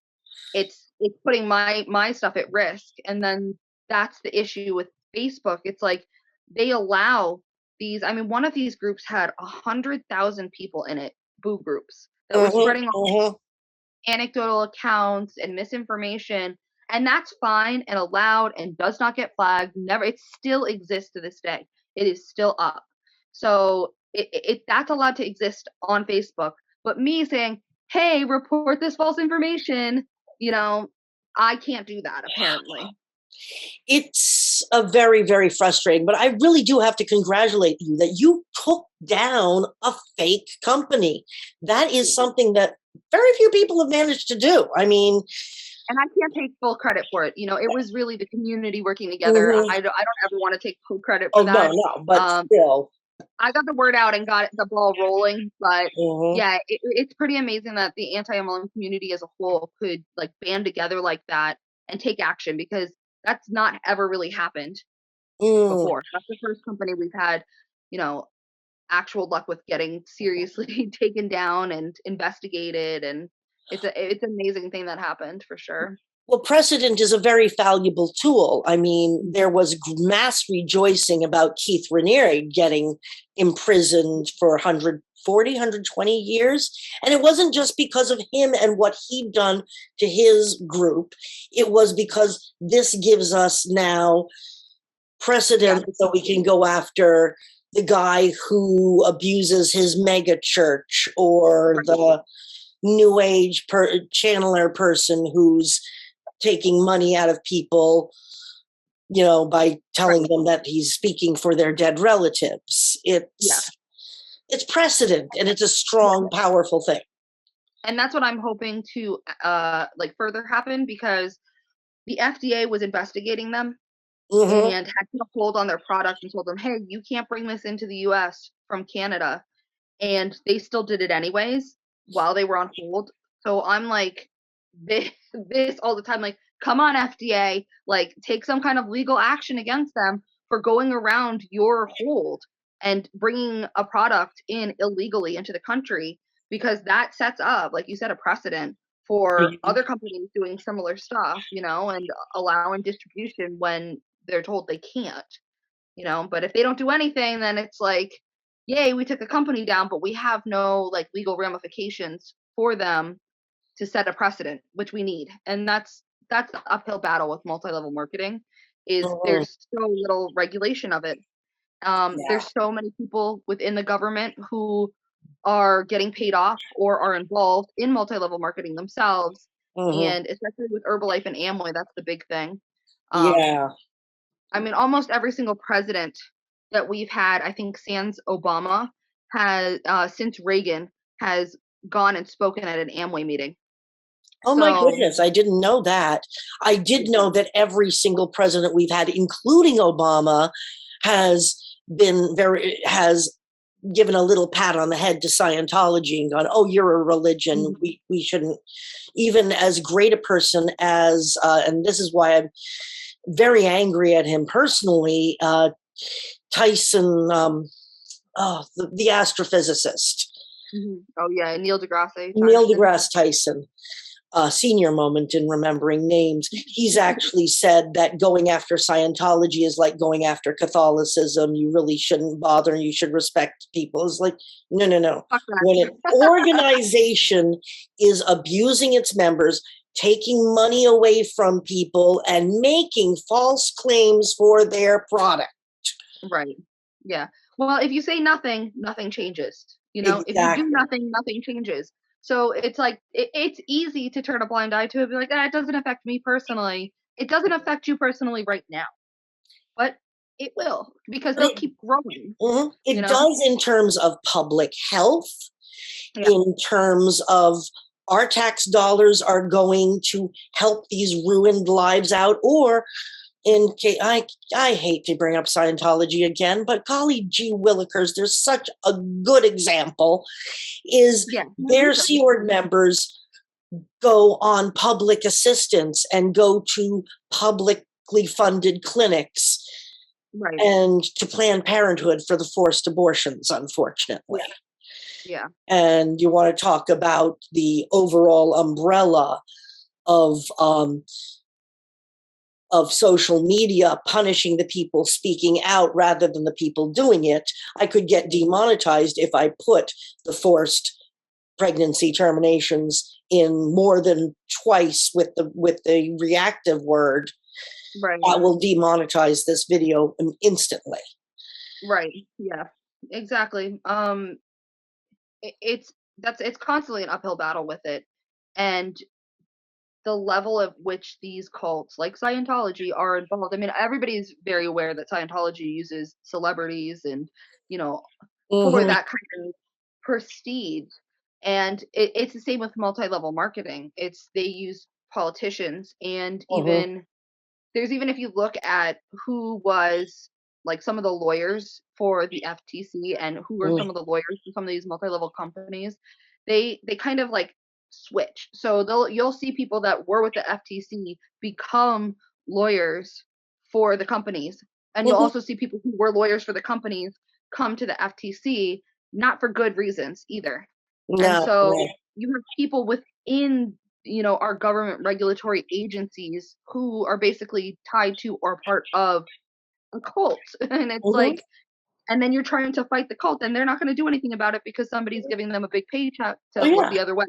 it's putting my stuff at risk. And then that's the issue with Facebook. It's like they allow these, I mean, one of these groups had 100,000 people in it, boo groups, that were spreading anecdotal accounts and misinformation. And that's fine and allowed and does not get flagged. Never, it still exists to this day. It is still up. So that's allowed to exist on Facebook. But me saying, hey, report this false information, I can't do that, apparently. It's a very, very frustrating, but I really do have to congratulate you that you took down a fake company. That is something that very few people have managed to do. I mean, and I can't take full credit for it. It was really the community working together. I don't ever want to take full credit for that. No, but still. I got the word out and got the ball rolling, but yeah, it's pretty amazing that the anti-MLM community as a whole could like band together like that and take action, because that's not ever really happened before. That's the first company we've had, actual luck with getting seriously taken down and investigated, and it's an amazing thing that happened for sure. Well, precedent is a very valuable tool. I mean, there was mass rejoicing about Keith Raniere getting imprisoned for 140, 120 years. And it wasn't just because of him and what he'd done to his group. It was because this gives us now precedent so we can go after the guy who abuses his mega church, or the new age channeler person who's taking money out of people, by telling them that he's speaking for their dead relatives. It's precedent, and it's a strong, powerful thing. And that's what I'm hoping to further happen, because the FDA was investigating them and had put a hold on their product and told them, hey, you can't bring this into the US from Canada. And they still did it anyways while they were on hold. So I'm like, this all the time, like, come on, FDA, like, take some kind of legal action against them for going around your hold and bringing a product in illegally into the country, because that sets up, like you said, a precedent for other companies doing similar stuff, and allowing distribution when they're told they can't, but if they don't do anything, then it's like, yay, we took the company down, but we have no like legal ramifications for them to set a precedent, which we need. And that's the uphill battle with multi-level marketing, is there's so little regulation of it. There's so many people within the government who are getting paid off or are involved in multi-level marketing themselves. And especially with Herbalife and Amway, that's the big thing. I mean, almost every single president that we've had, I think sans Obama, has since Reagan, has gone and spoken at an Amway meeting. Oh, my goodness. I didn't know that. I did know that every single president we've had, including Obama, has given a little pat on the head to Scientology and gone, oh, you're a religion. We shouldn't, even as great a person as, and this is why I'm very angry at him personally, Tyson, the astrophysicist. Oh, yeah, Neil deGrasse Tyson. Senior moment in remembering names. He's actually said that going after Scientology is like going after Catholicism. You really shouldn't bother. You should respect people. It's like, no. When an organization is abusing its members, taking money away from people, and making false claims for their product. Right. Yeah. Well, if you say nothing, nothing changes. If you do nothing, nothing changes. So it's like, it's easy to turn a blind eye to it and be like, it doesn't affect me personally. It doesn't affect you personally right now, but it will, because they'll keep growing. It does in terms of public health, in terms of our tax dollars are going to help these ruined lives out, or in case, I hate to bring up Scientology again, but golly gee willikers, there's such a good example, is their Sea Org members go on public assistance and go to publicly funded clinics and to Planned Parenthood for the forced abortions, unfortunately. Yeah. And you want to talk about the overall umbrella of of social media punishing the people speaking out rather than the people doing it, I could get demonetized if I put the forced pregnancy terminations in more than twice with the reactive word. Right. That will demonetize this video instantly. Right. Yeah. Exactly. It's constantly an uphill battle with it, and the level at which these cults like Scientology are involved. I mean, everybody's very aware that Scientology uses celebrities and, you know, for that kind of prestige. And it's the same with multi-level marketing. They use politicians, and even there's even, if you look at who was like some of the lawyers for the FTC and who were some of the lawyers for some of these multi-level companies, they kind of like switch. So you'll see people that were with the FTC become lawyers for the companies, and you'll also see people who were lawyers for the companies come to the FTC, not for good reasons either. And so you have people within, our government regulatory agencies who are basically tied to or part of a cult. And it's like, and then you're trying to fight the cult, and they're not going to do anything about it because somebody's giving them a big paycheck to look the other way.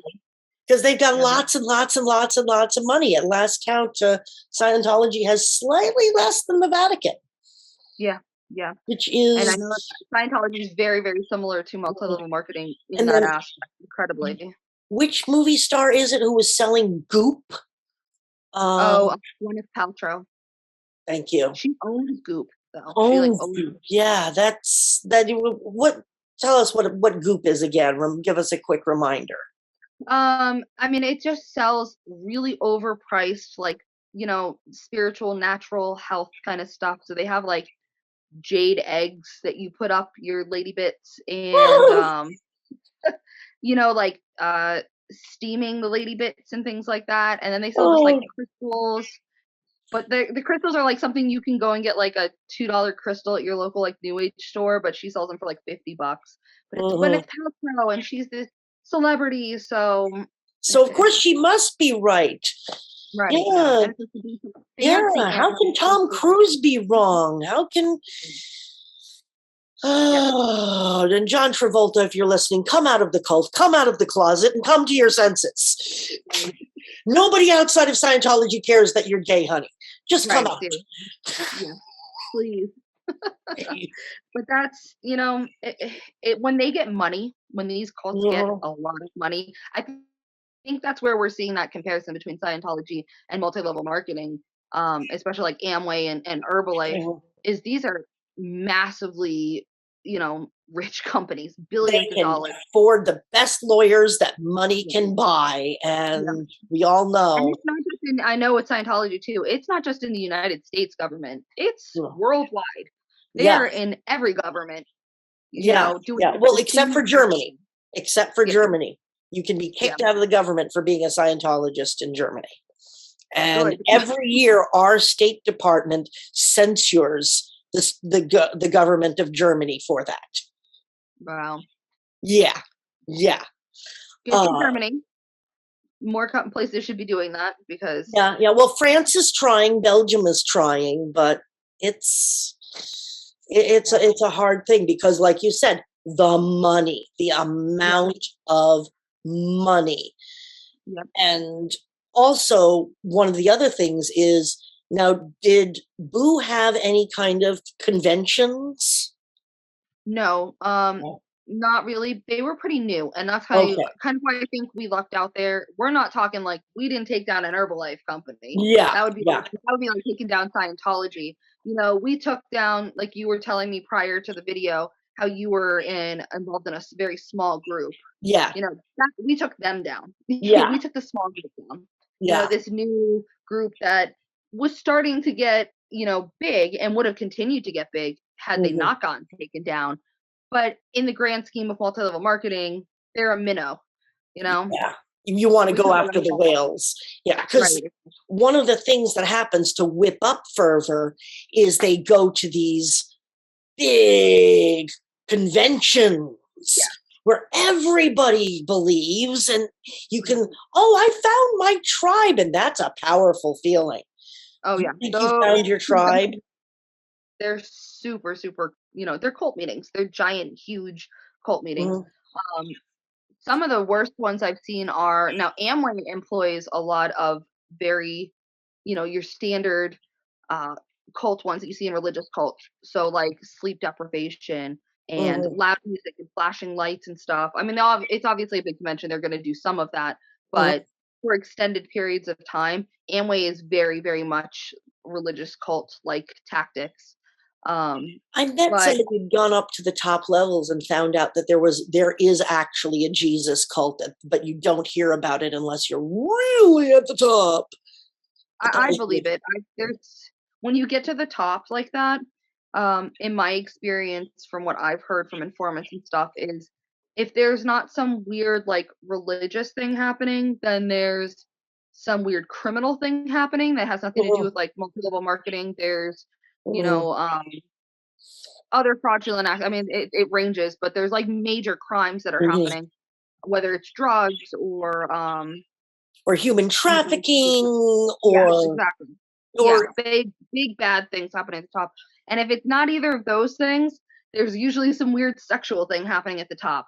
Because they've got lots and lots and lots and lots of money. At last count, Scientology has slightly less than the Vatican. Yeah, yeah. Which is, and I know Scientology is very, very similar to multi-level marketing in that aspect, incredibly. Which movie star is it who was selling goop? Gwyneth Paltrow. Thank you. She owns Goop, though. Owns Goop. Yeah, that's that. What? Tell us what Goop is again. Give us a quick reminder. I mean, it just sells really overpriced, like, spiritual, natural health kind of stuff. So they have like jade eggs that you put up your lady bits, and like steaming the lady bits and things like that. And then they sell just like crystals. But the crystals are like something you can go and get like a $2 crystal at your local like New Age store, but she sells them for like $50. But it's Gwyneth Paltrow, and she's this celebrity, so of course she must be right. Right. Yeah. How can Tom Cruise be wrong? How can and John Travolta, if you're listening, come out of the cult, come out of the closet, and come to your senses. Nobody outside of Scientology cares that you're gay, honey. Just come out. Yeah, please. But that's, when they get money, when these cults get a lot of money, I think that's where we're seeing that comparison between Scientology and multi-level marketing, especially like Amway and Herbalife, is these are massively, rich companies, billions of dollars. Afford the best lawyers that money can buy, and we all know. And it's not just I know with Scientology too, it's not just in the United States government, it's worldwide. They are in every government. Well, except for Germany. Germany. You can be kicked out of the government for being a Scientologist in Germany. And every year our State Department censures the government of Germany for that. Wow. Yeah. Good in Germany. More places should be doing that because. Yeah. Well, France is trying, Belgium is trying, but it's a hard thing because, like you said, the money, the amount of money. Yep. And also, one of the other things is, now, did Boo have any kind of conventions? No, not really. They were pretty new, and that's how kind of why I think we lucked out there. We're not talking like we didn't take down an Herbalife company. Yeah, that would be like taking down Scientology. We took down, like you were telling me prior to the video, how you were involved in a very small group. Yeah, we took them down. Yeah, we took the small group down. Yeah, this new group that was starting to get, big and would have continued to get big had they not gotten taken down. But in the grand scheme of multi-level marketing, they're a minnow, Yeah. You want to go after the whales. Yeah, because one of the things that happens to whip up fervor is they go to these big conventions where everybody believes, and you can, I found my tribe, and that's a powerful feeling. Oh You yeah. think you So found your tribe? they're super, super, they're cult meetings. They're giant, huge cult meetings. Mhm, Um, some of the worst ones I've seen are now Amway employs a lot of very, your standard uh, cult ones that you see in religious cults. So like sleep deprivation and mhm, loud music and flashing lights and stuff. I mean, it's obviously a big convention. They're going to do some of that, mhm. but for extended periods of time, Amway is very, very much religious cult like tactics. I met But somebody who'd gone up to the top levels and found out that there is actually a Jesus cult, but you don't hear about it unless you're really at the top. But that I was believe weird. it. There's when you get to the top like that, in my experience, from what I've heard from informants and stuff, is if there's not some weird like religious thing happening, then there's some weird criminal thing happening that has nothing to do Mhm, with like multi-level marketing. There's, you mhm, know, other fraudulent acts. I mean, it ranges, but there's like major crimes that are mhm. happening, whether it's drugs or Or human you know, trafficking, yeah, exactly. Yeah, or big bad things happening at the top. And if it's not either of those things, there's usually some weird sexual thing happening at the top,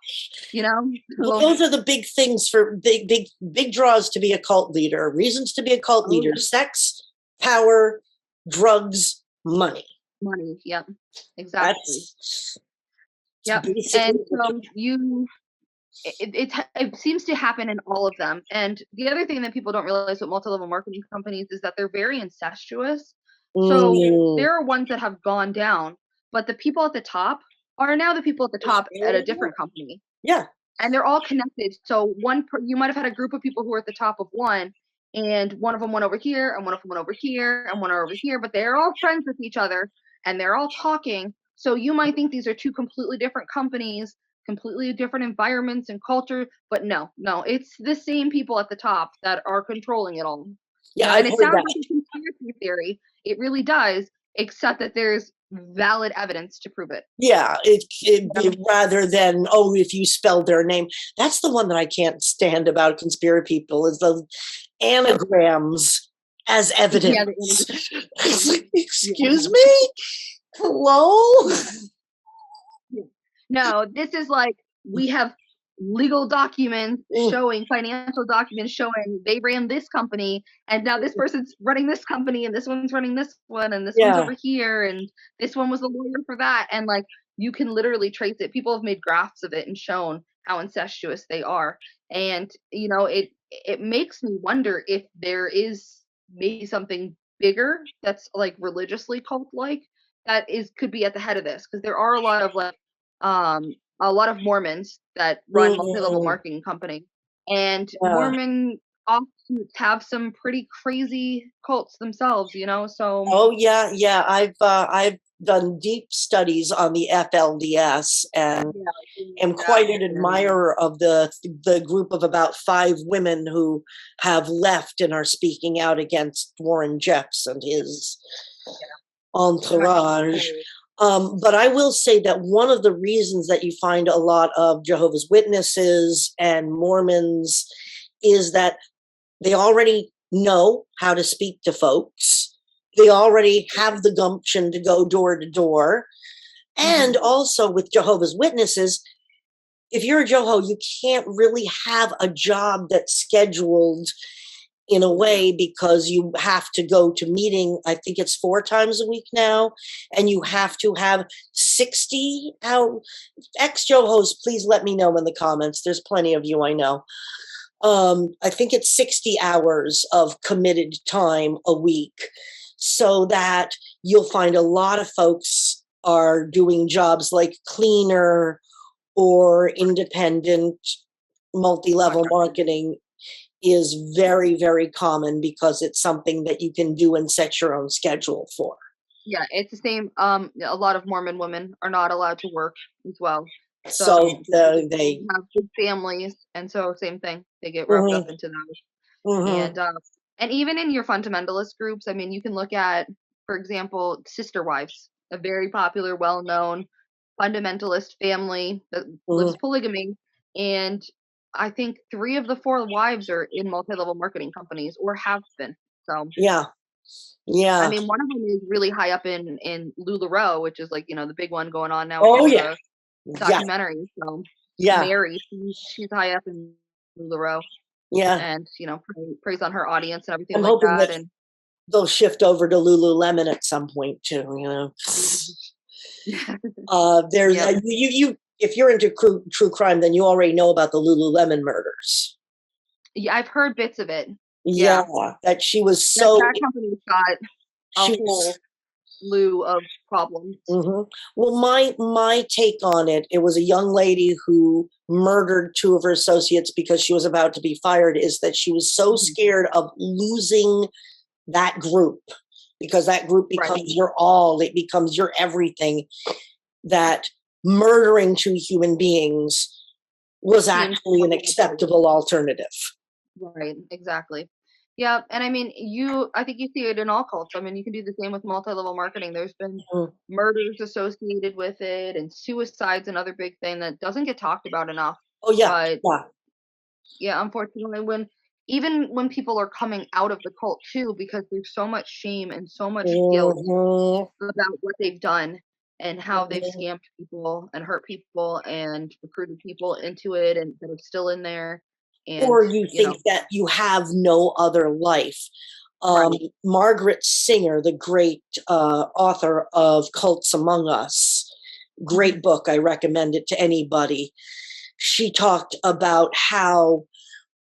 you know? well, So, those are the big things for big draws to be a cult leader. Reasons to be a cult oh leader: yeah, sex, power, drugs, money. money. Yep, exactly. That's Yep. basically And what so it seems to happen in all of them. And the other thing that people don't realize with multi-level marketing companies is that they're very incestuous. So mm, there are ones that have gone down, but the people at the top are now the people at the top at a different company, yeah. and they're all connected. So you might have had a group of people who were at the top of one, and one of them went over here, and one of them went over here, and one over here, but they're all friends with each other, and they're all talking. So you might think these are two completely different companies, completely different environments and culture, but no, no, it's the same people at the top that are controlling it all. Yeah, And I've it heard sounds that. like a conspiracy theory. It really does, except that there's valid evidence to prove it. Yeah, rather than, oh, if you spelled their name. That's the one that I can't stand about conspiracy people is the anagrams as Yeah, evidence. It's like, yeah, excuse no. me? Hello? Yeah. No, this is like we have legal documents Mm, showing financial documents showing they ran this company and now this person's running this company and this one's running this one and this one's yeah. over here and this one was the lawyer for that and like you can literally trace it. People have made graphs of it and shown how incestuous they are. And it makes me wonder if there is maybe something bigger that's like religiously cult like that is could be at the head of this because there are a lot of like a lot of Mormons that run multi-level Mm, marketing companies, and yeah. Mormon offshoots have some pretty crazy cults themselves, so Oh yeah, yeah. I've done deep studies on the FLDS and yeah, am yeah, quite an admirer of the group of about 5 women who have left and are speaking out against Warren Jeffs and his yeah, entourage. But I will say that one of the reasons that you find a lot of Jehovah's Witnesses and Mormons is that they already know how to speak to folks. They already have the gumption to go door to door. And mhm, also with Jehovah's Witnesses, if you're a Joho, you can't really have a job that's scheduled in a way because you have to go to meeting. I think it's 4 times a week now, and you have to have 60 out ex Johos. Please let me know in the comments. There's plenty of you I know. I think it's 60 hours of committed time a week, so that you'll find a lot of folks are doing jobs like cleaner or independent multi-level contractors. marketing is very, very common because it's something that you can do and set your own schedule for. Yeah, it's the same. A lot of Mormon women are not allowed to work as well, So so they they, have big families, and so same thing, they get roped mhm, up into those. mhm, And even in your fundamentalist groups, I mean, you can look at, for example, Sister Wives, a very popular, well-known fundamentalist family that mhm. lives polygamy, and I think 3 of the 4 wives are in multi-level marketing companies or have been. So Yeah. Yeah. I mean, one of them is really high up in Lululemon, which is like, the big one going on now with Oh all yeah. the Yeah. documentaries. So Yeah. Mary, she's high up in Lululemon, Yeah. and prays on her audience and everything I'm like hoping that. that And they'll shift over to Lululemon at some point too. There's yeah, you if you're into true crime, then you already know about the Lululemon murders. yeah, I've heard bits of it. Yeah, Yeah, that she was that so that company's got a she was. whole slew of problems. Well, my take on it, it was a young lady who murdered two of her associates because she was about to be fired. Is that she was so scared of losing that group, because that group Right. becomes your all, it becomes your everything, that murdering two human beings was actually an acceptable alternative. Right, exactly. Yeah, and I mean, I think you see it in all cults. I mean, you can do the same with multi-level marketing. There's been murders associated with it, and suicide's another big thing that doesn't get talked about enough. Oh yeah, But yeah. yeah, unfortunately, even when people are coming out of the cult too, because there's so much shame and so much guilt about what they've done and how they've scammed people and hurt people and recruited people into it, and that are still in there. And Or you think that you have no other life. right. Margaret Singer, the great author of Cults Among Us, great book. I recommend it to anybody. She talked about how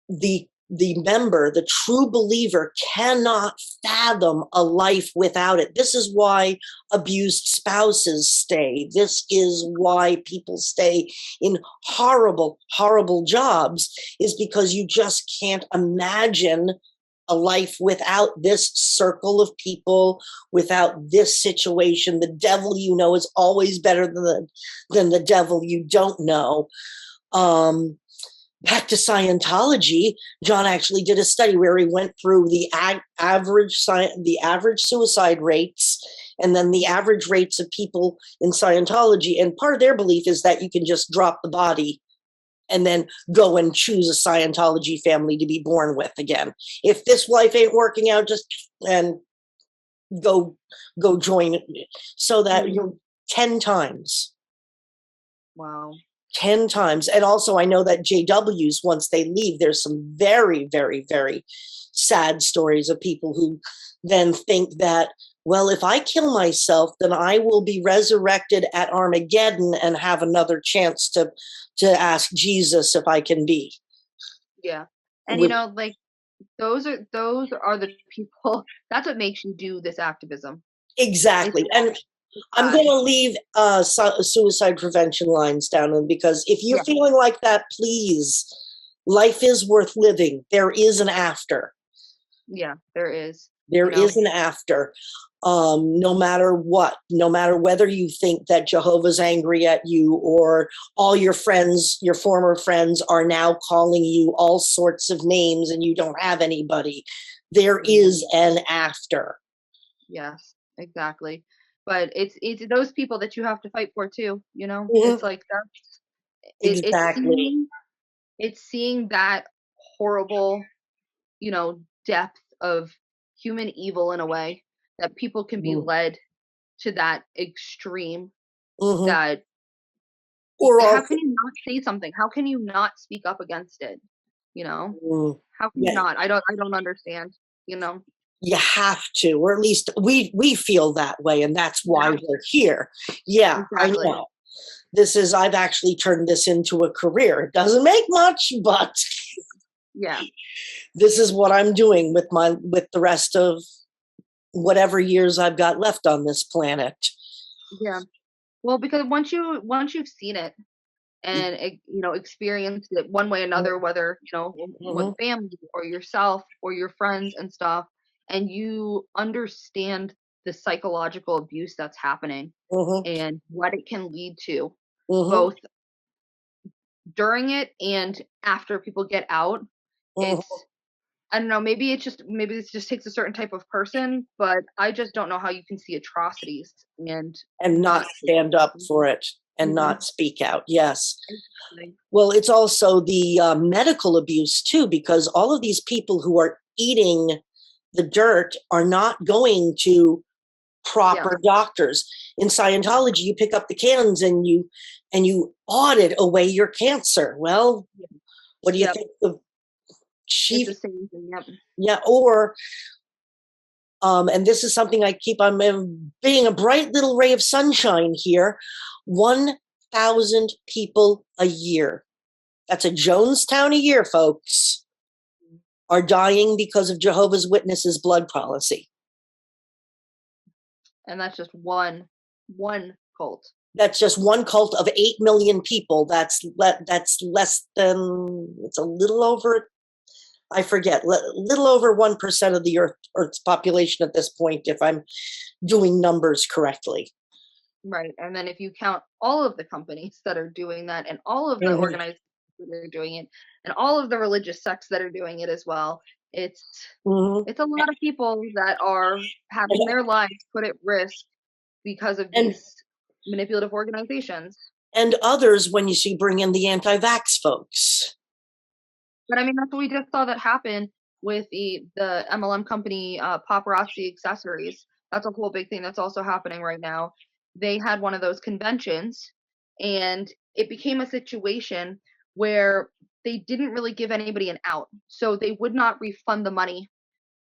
the member, the true believer, cannot fathom a life without it. This is why abused spouses stay. This is why people stay in horrible, horrible jobs, is because you just can't imagine a life without this circle of people, without this situation. The devil you know is always better than the devil you don't know. Back to Scientology, John actually did a study where he went through the average suicide rates and then the average rates of people in Scientology. And part of their belief is that you can just drop the body and then go and choose a Scientology family to be born with again. If this life ain't working out, just and go join it, so that you're 10 times. Wow. 10 times. And also, I know that JWs, once they leave, there's some very, very, very sad stories of people who then think that, well, if I kill myself, then I will be resurrected at Armageddon and have another chance to ask Jesus if I can be. Yeah. And Which, like those are the people, that's what makes you do this activism. exactly. And I'm going to leave suicide prevention lines down, because if you're feeling like that, please, life is worth living. There is an after. Yeah, there is. There is an after. No matter what, no matter whether you think that Jehovah's angry at you or all your friends, your former friends, are now calling you all sorts of names and you don't have anybody, there is an after. Yes, exactly. But it's those people that you have to fight for too, It's like that's exactly. It's seeing that horrible, depth of human evil in a way that people can be led to that extreme. That how can you not say something? How can you not speak up against it? How can you not? I don't understand, You have to, or at least we feel that way, and that's why we're here. Yeah, exactly. I know. I've actually turned this into a career. It doesn't make much, but yeah, this is what I'm doing with the rest of whatever years I've got left on this planet. Yeah. Well, because once you've seen it and experienced it one way or another, whether with family or yourself or your friends and stuff, and you understand the psychological abuse that's happening and what it can lead to, both during it and after people get out, it's I don't know, maybe this just takes a certain type of person, but I just don't know how you can see atrocities and not stand up for it and not speak out. Yes. Well, it's also the medical abuse too, because all of these people who are eating the dirt are not going to proper doctors. In Scientology, you pick up the cans and you audit away your cancer. Well, what do you think the chief? It's the same thing. Yeah, or and this is something I keep on being a bright little ray of sunshine here. 1,000 people a year. That's a Jonestown a year, folks, are dying because of Jehovah's Witnesses' blood policy. And that's just one cult. That's just one cult of 8 million people. That's less than, it's a little over, I forget, little over 1% of the Earth's population at this point, if I'm doing numbers correctly. Right. And then if you count all of the companies that are doing that, and all of the organizations that are doing it, and all of the religious sects that are doing it as well, it's a lot of people that are having their lives put at risk because of these manipulative organizations. And others, when you bring in the anti-vax folks. But I mean, that's what we just saw that happen with the MLM company, Paparazzi Accessories. That's a whole big thing that's also happening right now. They had one of those conventions, and it became a situation where they didn't really give anybody an out. So they would not refund the money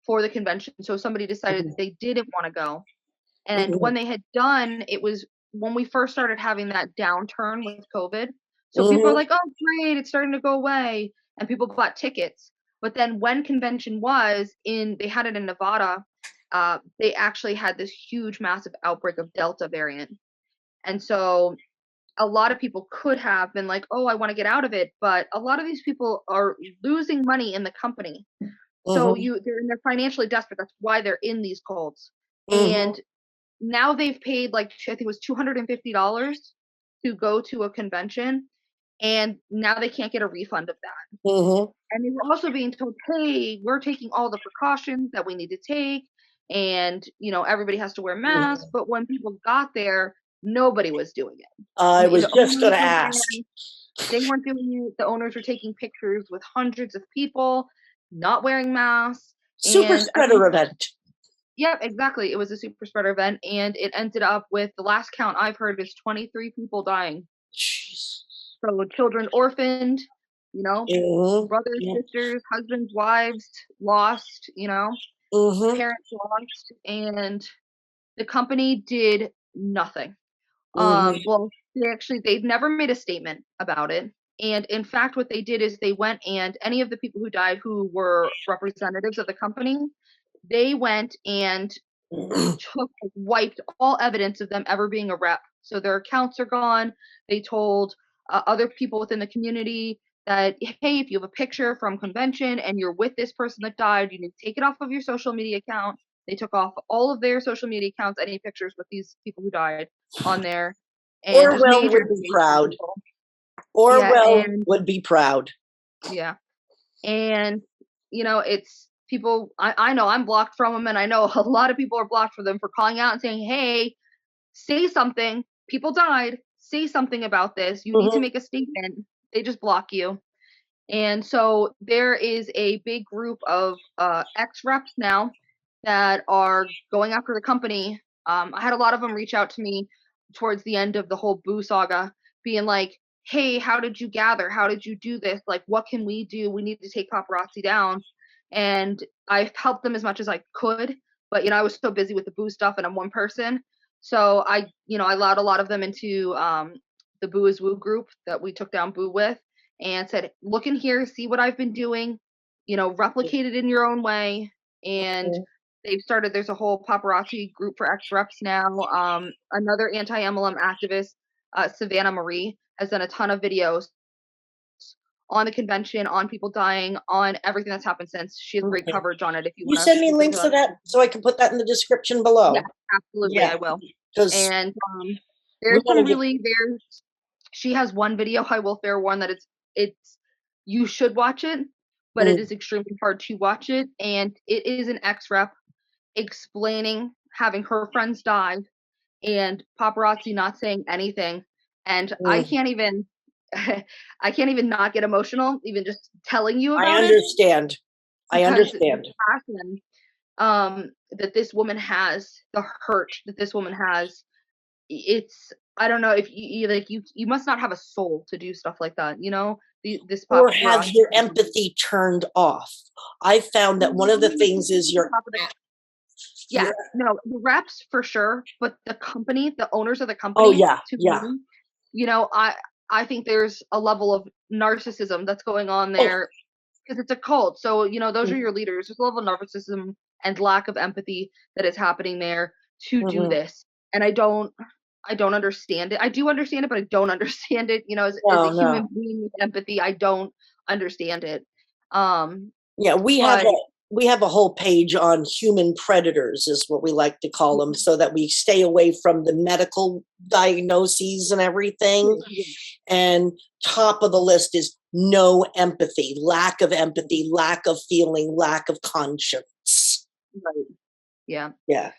for the convention. So somebody decided that they didn't want to go. And when they had done, it was when we first started having that downturn with COVID. So people are like, oh, great, it's starting to go away. And people bought tickets. But then when convention was they had it in Nevada, they actually had this huge, massive outbreak of Delta variant. And so a lot of people could have been like, oh, I want to get out of it. But a lot of these people are losing money in the company. So they're financially desperate. That's why they're in these cults. And now they've paid, like, I think it was $250 to go to a convention. And now they can't get a refund of that. And they were also being told, hey, we're taking all the precautions that we need to take. And, everybody has to wear masks. But when people got there, nobody was doing it. I was just going to ask. They weren't doing it. The owners were taking pictures with hundreds of people not wearing masks. Super spreader event. Yep, exactly. It was a super spreader event. And it ended up with, the last count I've heard is 23 people dying. Jeez. So children orphaned, brothers, sisters, husbands, wives lost, parents lost, and the company did nothing. Well, they've never made a statement about it. And in fact, what they did is they went, and any of the people who died who were representatives of the company, they went and wiped all evidence of them ever being a rep. So their accounts are gone. They told other people within the community that, hey, if you have a picture from convention and you're with this person that died, you need to take it off of your social media account. They took off all of their social media accounts, any pictures with these people who died on there. And Orwell would be proud. Orwell would be proud. Yeah. And, it's people, I know I'm blocked from them, and I know a lot of people are blocked from them for calling out and saying, hey, say something. People died. Say something about this. You need to make a statement. They just block you. And so there is a big group of ex-reps now that are going after the company. I had a lot of them reach out to me towards the end of the whole Boo saga, being like, hey, how did you gather? How did you do this? Like, what can we do? We need to take paparazzi down. And I helped them as much as I could. But, I was so busy with the Boo stuff, and I'm one person. So I allowed a lot of them into the Boo is Woo group that we took down Boo with, and said, look in here, see what I've been doing, replicate it in your own way. And there's a whole paparazzi group for ex-reps now. Another anti-MLM activist, Savannah Marie, has done a ton of videos on the convention, on people dying, on everything that's happened since. She has great coverage on it. If you send me links to that so I can put that in the description below. Yeah, absolutely, I will. And she has one video, I will fair warn that it's you should watch it, but it is extremely hard to watch it. And it is an ex-rep explaining having her friends die and paparazzi not saying anything. And I can't even not get emotional, even just telling you about it. I understand. that this woman has, the hurt that this woman has, it's, I don't know if you must not have a soul to do stuff like that, this pop Or have your empathy turned off. I found that one of the things is yeah, no, the reps for sure, but the company, the owners of the company, oh yeah, to yeah. me, I think there's a level of narcissism that's going on Oh. there because it's a cult. So, those are your leaders. There's a level of narcissism and lack of empathy that is happening there to do this. And I don't understand it. I do understand it, but I don't understand it. As a human being with empathy, I don't understand it. Yeah, we have a whole page on human predators, is what we like to call them, so that we stay away from the medical diagnoses and everything. And top of the list is no empathy, lack of feeling, lack of conscience. Right. Yeah. Yeah.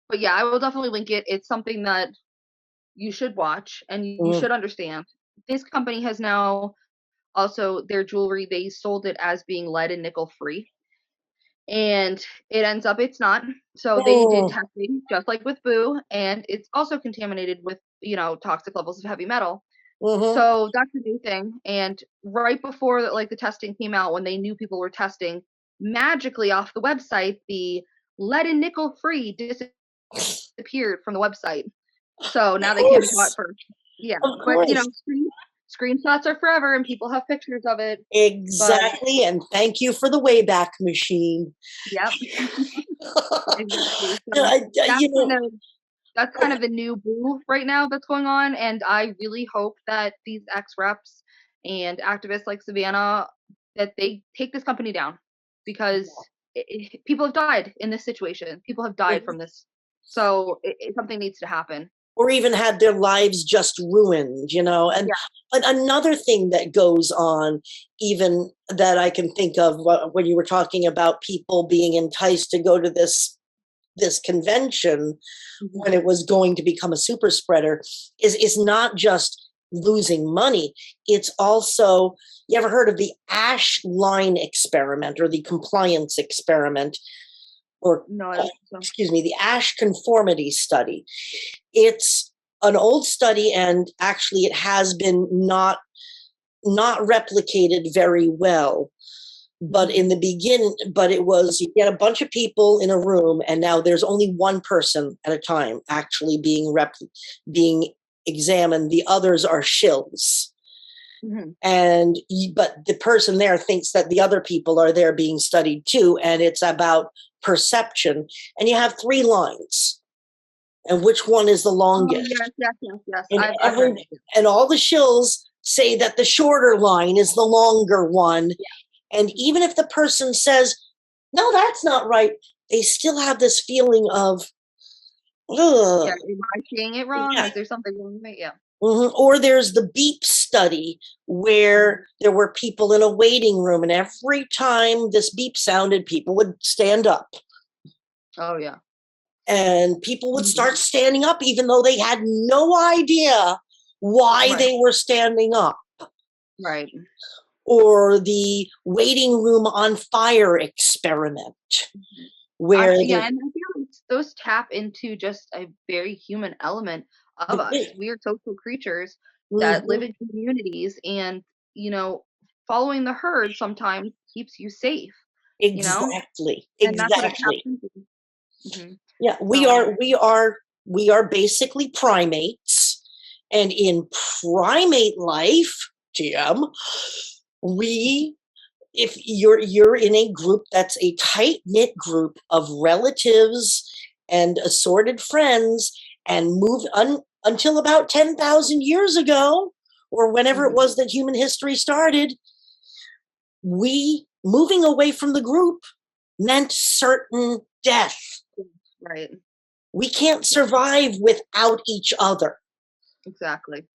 But yeah, I will definitely link it. It's something that you should watch and you should understand. This company has now also, their jewelry, they sold it as being lead and nickel free. And it ends up it's not. So they did testing just like with Boo, and it's also contaminated with, toxic levels of heavy metal. So that's a new thing. And right before the testing came out, when they knew people were testing, magically off the website, the lead and nickel free disappeared from the website. So now they can't be bought first. Yeah. But screenshots are forever and people have pictures of it. Exactly. And thank you for the Wayback Machine. Yep. Exactly. So that's kind of the new Boo right now that's going on. And I really hope that these ex-reps and activists like Savannah, that they take this company down, because people have died in this situation. People have died from this. So something needs to happen. Or even had their lives just ruined, and another thing that goes on, even that I can think of when you were talking about people being enticed to go to this convention when it was going to become a super spreader, is not just losing money. It's also, you ever heard of the ash line experiment or the compliance experiment? Or excuse me, the ash conformity study. It's an old study, and actually it has been not replicated very well. But in the beginning, it was, you get a bunch of people in a room, and now there's only one person at a time actually being examined. The others are shills. But the person there thinks that the other people are there being studied too, and it's about perception. And you have 3 lines, and which one is the longest? Yes. And all the shills say that the shorter line is the longer one. And even if the person says, no, that's not right, they still have this feeling of, ugh. Am I saying it wrong? Is there something wrong with it? Yeah. Or there's the beep study, where there were people in a waiting room, and every time this beep sounded, people would stand up. Oh, yeah. And people would start standing up even though they had no idea why they were standing up. Right. Or the waiting room on fire experiment, where and I feel like those tap into just a very human element of us. We are social creatures that live in communities, and following the herd sometimes keeps you safe. Exactly. And that's what it taps into. Yeah, we are basically primates, and in primate life, TM, if you're in a group that's a tight-knit group of relatives and assorted friends, and moved until about 10,000 years ago, or whenever it was that human history started, moving away from the group meant certain death. Right. We can't survive without each other. Exactly.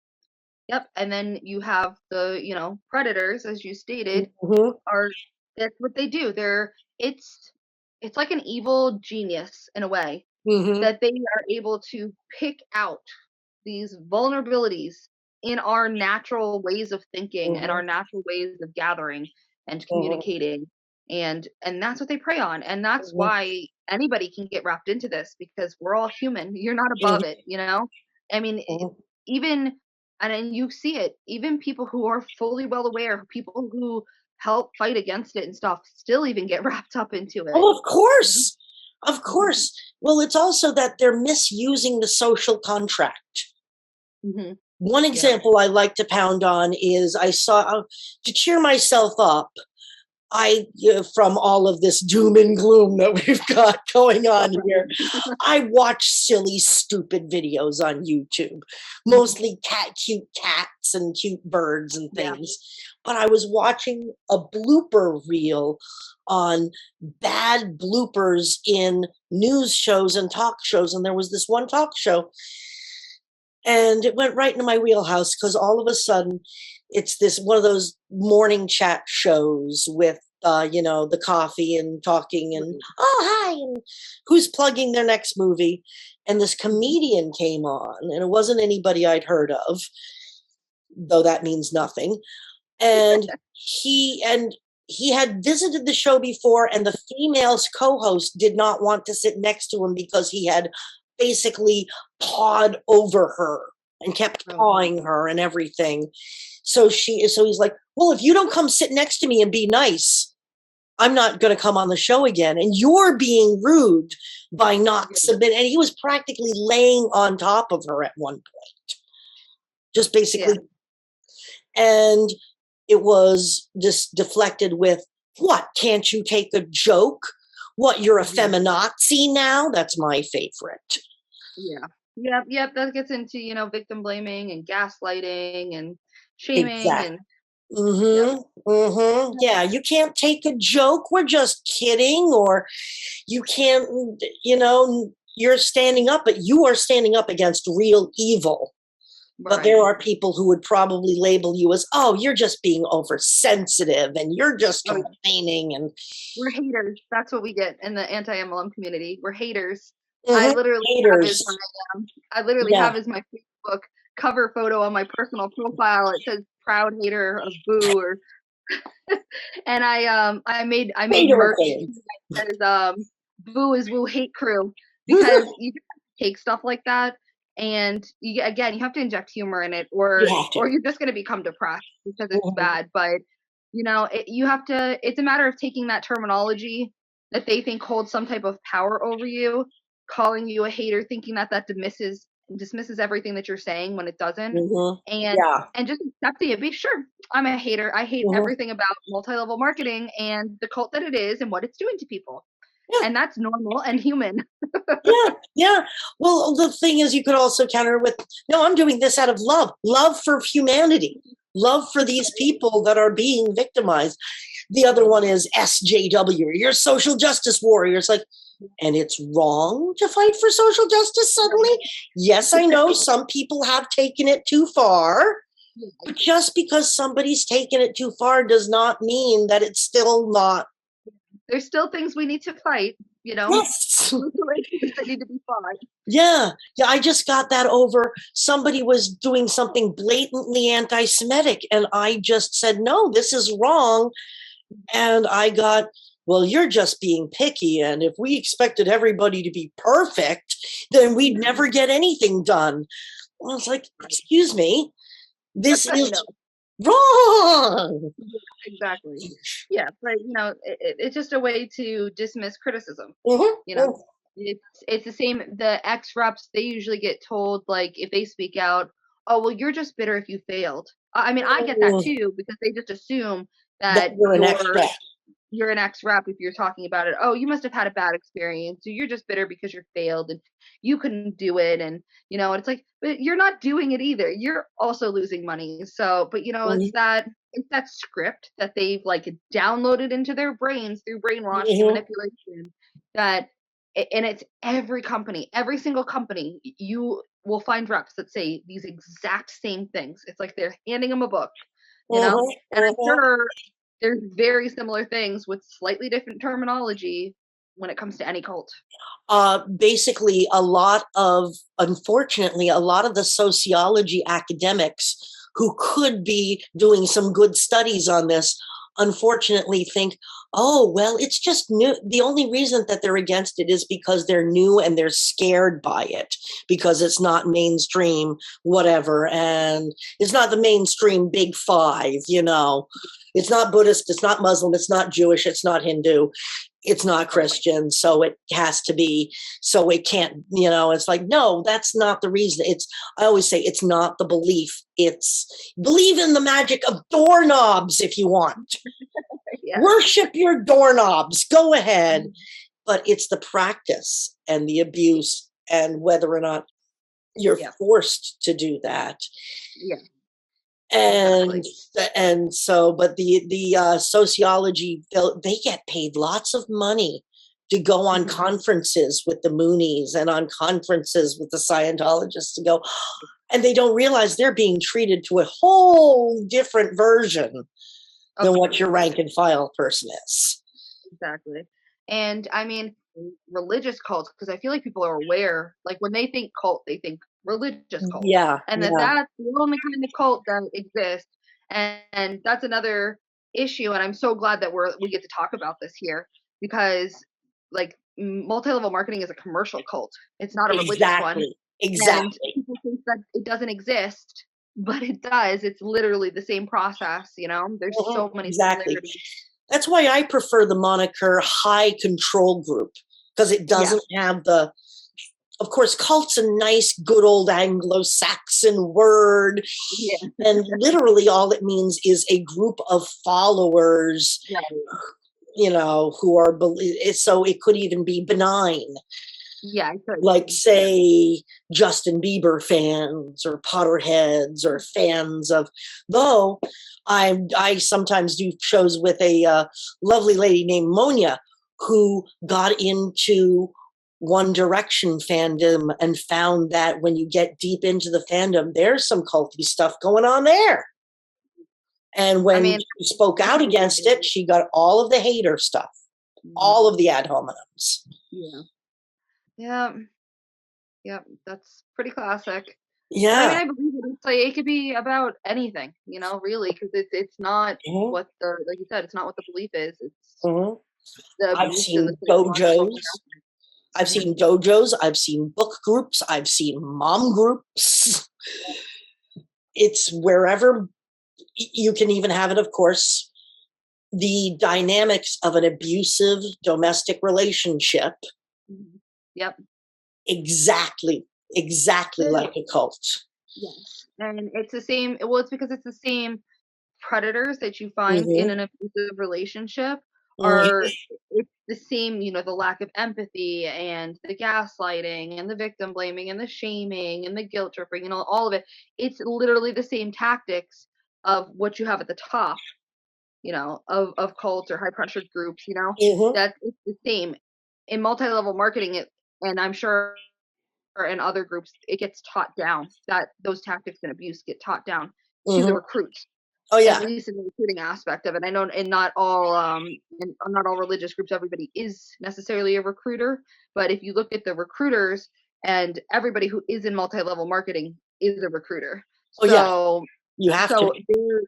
Yep. And then you have the, predators, as you stated, that's what they do. It's like an evil genius in a way, that they are able to pick out these vulnerabilities in our natural ways of thinking and our natural ways of gathering and communicating. and that's what they prey on, and that's why anybody can get wrapped into this, because we're all human. You're not above it, you know. I mean, even, and then you see it, even people who are fully well aware, people who help fight against it and stuff, still even get wrapped up into it. Oh, of course. Of course. Well, it's also that they're misusing the social contract. One example I like to pound on is I saw, to cheer myself up, from all of this doom and gloom that we've got going on here, I watch silly, stupid videos on YouTube, mostly cute cats and cute birds and things. But I was watching a blooper reel on bad bloopers in news shows and talk shows. And there was this one talk show, and it went right into my wheelhouse, because all of a sudden it's this one of those morning chat shows with the coffee and talking and oh hi, and who's plugging their next movie. And this comedian came on, and it wasn't anybody I'd heard of, though that means nothing. And he had visited the show before, and the female co-host did not want to sit next to him because he had basically pawed over her and kept pawing her and everything. So he's like, well, if you don't come sit next to me and be nice, I'm not going to come on the show again. And you're being rude by not submitting. And he was practically laying on top of her at one point, just basically. And it was just deflected with, what, can't you take a joke? What, you're a feminazi now? That's my favorite. Yep. That gets into, victim blaming and gaslighting and shaming. And yeah, you can't take a joke, we're just kidding. Or you can't, you're standing up, but you are standing up against real evil. But there are people who would probably label you as, oh, you're just being oversensitive and you're just complaining. And we're haters. That's what we get in the anti-MLM community. We're haters. I literally have as my Facebook cover photo on my personal profile. It says "proud hater of Boo," or and I made merch that says "Boo is Woo Hate Crew," because you take stuff like that, and you have to inject humor in it, or you're just going to become depressed because it's bad. But you have to. It's a matter of taking that terminology that they think holds some type of power over you, calling you a hater, thinking that dismisses everything that you're saying when it doesn't, and just accepting it. Be sure, I'm a hater. I hate everything about multi-level marketing and the cult that it is and what it's doing to people. And that's normal and human. Well, the thing is, you could also counter with, no, I'm doing this out of love for humanity, love for these people that are being victimized. The other one is SJW, you're social justice warriors. Like, and it's wrong to fight for social justice suddenly. Yes, I know some people have taken it too far, but just because somebody's taken it too far does not mean that it's still not. There's still things we need to fight, Yes. that need to be fought. Yeah, I just got that over. Somebody was doing something blatantly anti-Semitic, and I just said, no, this is wrong. And I got, well, you're just being picky. And if we expected everybody to be perfect, then we'd never get anything done. I was like, excuse me, this is wrong. Exactly. Yeah, but it's just a way to dismiss criticism. It's the same. The ex-reps, they usually get told, like, if they speak out, oh, well, you're just bitter if you failed. I mean, I get that too, because they just assume that you're an ex-rep if you're talking about it. Oh, you must have had a bad experience. So you're just bitter because you failed and you couldn't do it. And, it's like, but you're not doing it either. You're also losing money. So, but, it's that script that they've downloaded into their brains through brainwashing manipulation, and it's every single company, you will find reps that say these exact same things. It's like they're handing them a book, and I'm sure there's very similar things with slightly different terminology when it comes to any cult. Basically, unfortunately, a lot of the sociology academics who could be doing some good studies on this unfortunately think, oh, well, it's just new. The only reason that they're against it is because they're new and they're scared by it because it's not mainstream, whatever. And it's not the mainstream big five, you know. It's not Buddhist, it's not Muslim, it's not Jewish, it's not Hindu, it's not Christian. So it has to be, so it can't, you know, it's like, no, that's not the reason. I always say it's not the belief. It's believe in the magic of doorknobs if you want. Yeah. Worship your doorknobs. Go ahead. Mm-hmm. But it's the practice and the abuse and whether or not you're forced to do that. Yeah. And so, but the sociology, they get paid lots of money to go on conferences with the Moonies and on conferences with the Scientologists to go, and they don't realize they're being treated to a whole different version than what your rank and file person is. Exactly. And I mean, religious cults, because I feel like people are aware, like when they think cult, they think religious cult. Yeah. And that's the only kind of cult that exists. And that's another issue. And I'm so glad that we get to talk about this here because like multi-level marketing is a commercial cult. It's not a religious one. Exactly. And people think that it doesn't exist, but it does. It's literally the same process, you know? There's so many similarities. That's why I prefer the moniker high control group, because it doesn't have the, of course, cult's a nice, good old Anglo-Saxon word. Yeah. And literally all it means is a group of followers, you know, who are, so it could even be benign. Yeah. Like, say, Justin Bieber fans or Potterheads or fans of, though I sometimes do shows with a lovely lady named Monia who got into One Direction fandom and found that when you get deep into the fandom, there's some culty stuff going on there. And when she spoke out against it, she got all of the hater stuff, all of the ad hominems. Yeah. Yeah, that's pretty classic. Yeah. I mean, I believe it's like it could be about anything, you know, really, because it's not what like you said, it's not what the belief is. It's I've seen dojos. I've seen dojos. I've seen book groups. I've seen mom groups. It's wherever you can even have it, of course. The dynamics of an abusive domestic relationship. Yep. Exactly like a cult. Yes. And it's the same, well, it's because it's the same predators that you find in an abusive relationship are, it's the same, you know, the lack of empathy and the gaslighting and the victim blaming and the shaming and the guilt tripping and all of it. It's literally the same tactics of what you have at the top, you know, of cults or high pressure groups, you know, that it's the same in multi-level marketing. And I'm sure in other groups, it gets taught down that those tactics and abuse get taught down to the recruits. Oh yeah, at least in the recruiting aspect of it. I know in not all religious groups, everybody is necessarily a recruiter. But if you look at the recruiters, and everybody who is in multi-level marketing is a recruiter. Oh yeah, you have to. So they're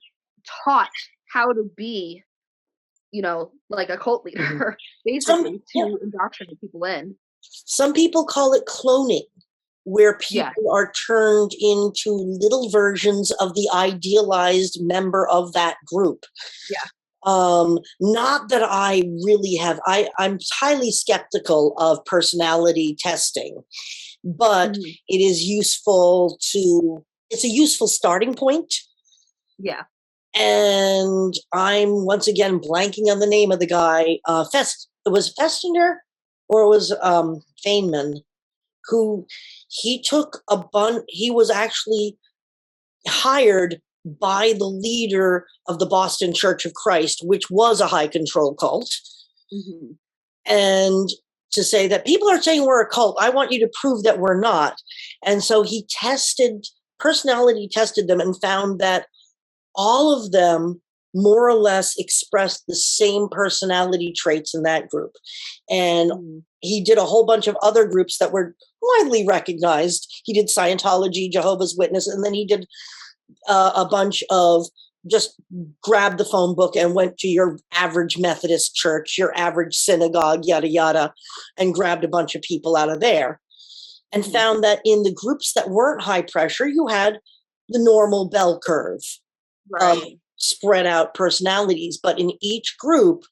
taught how to be, you know, like a cult leader, basically, to indoctrinate people in. Some people call it cloning, where people are turned into little versions of the idealized member of that group. Yeah. Not that I really have, I'm highly skeptical of personality testing, but it is useful it's a useful starting point. Yeah. And I'm once again blanking on the name of the guy. It was Festinger or it was Feynman, who he was actually hired by the leader of the Boston Church of Christ, which was a high control cult. And to say that people are saying we're a cult, I want you to prove that we're not. And so he personality tested them and found that all of them more or less expressed the same personality traits in that group. And he did a whole bunch of other groups that were widely recognized. He did Scientology, Jehovah's Witness, and then he did a bunch of just grabbed the phone book and went to your average Methodist church, your average synagogue, yada, yada, and grabbed a bunch of people out of there, and found that in the groups that weren't high pressure, you had the normal bell curve of spread out personalities. But in each group,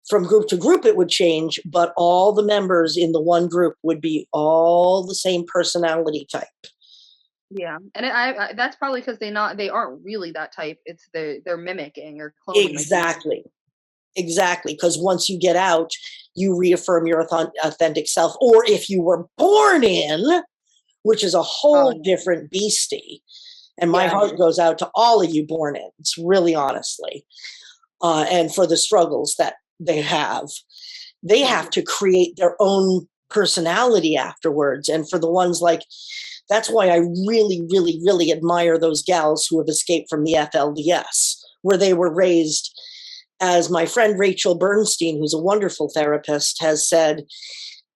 from group to group, it would change, but all the members in the one group would be all the same personality type. Yeah, and I that's probably because they aren't really that type. It's they're mimicking or cloning. Exactly. Because once you get out, you reaffirm your authentic self, or if you were born in, which is a whole different beastie. And my heart goes out to all of you born in. It's really honestly, and for the struggles that they have to create their own personality afterwards. And for the ones like, that's why I really, really, really admire those gals who have escaped from the FLDS, where they were raised, as my friend Rachel Bernstein, who's a wonderful therapist, has said,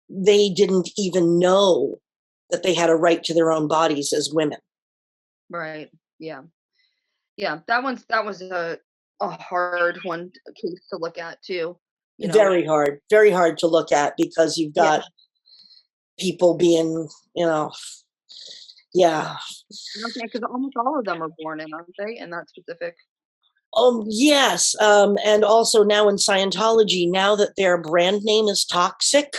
they didn't even know that they had a right to their own bodies as women. Right. Yeah. Yeah. That was a hard one case to look at too. Very hard to look at, because you've got people being, because almost all of them are born in, aren't they? In that specific. Yes. And also now in Scientology, now that their brand name is toxic,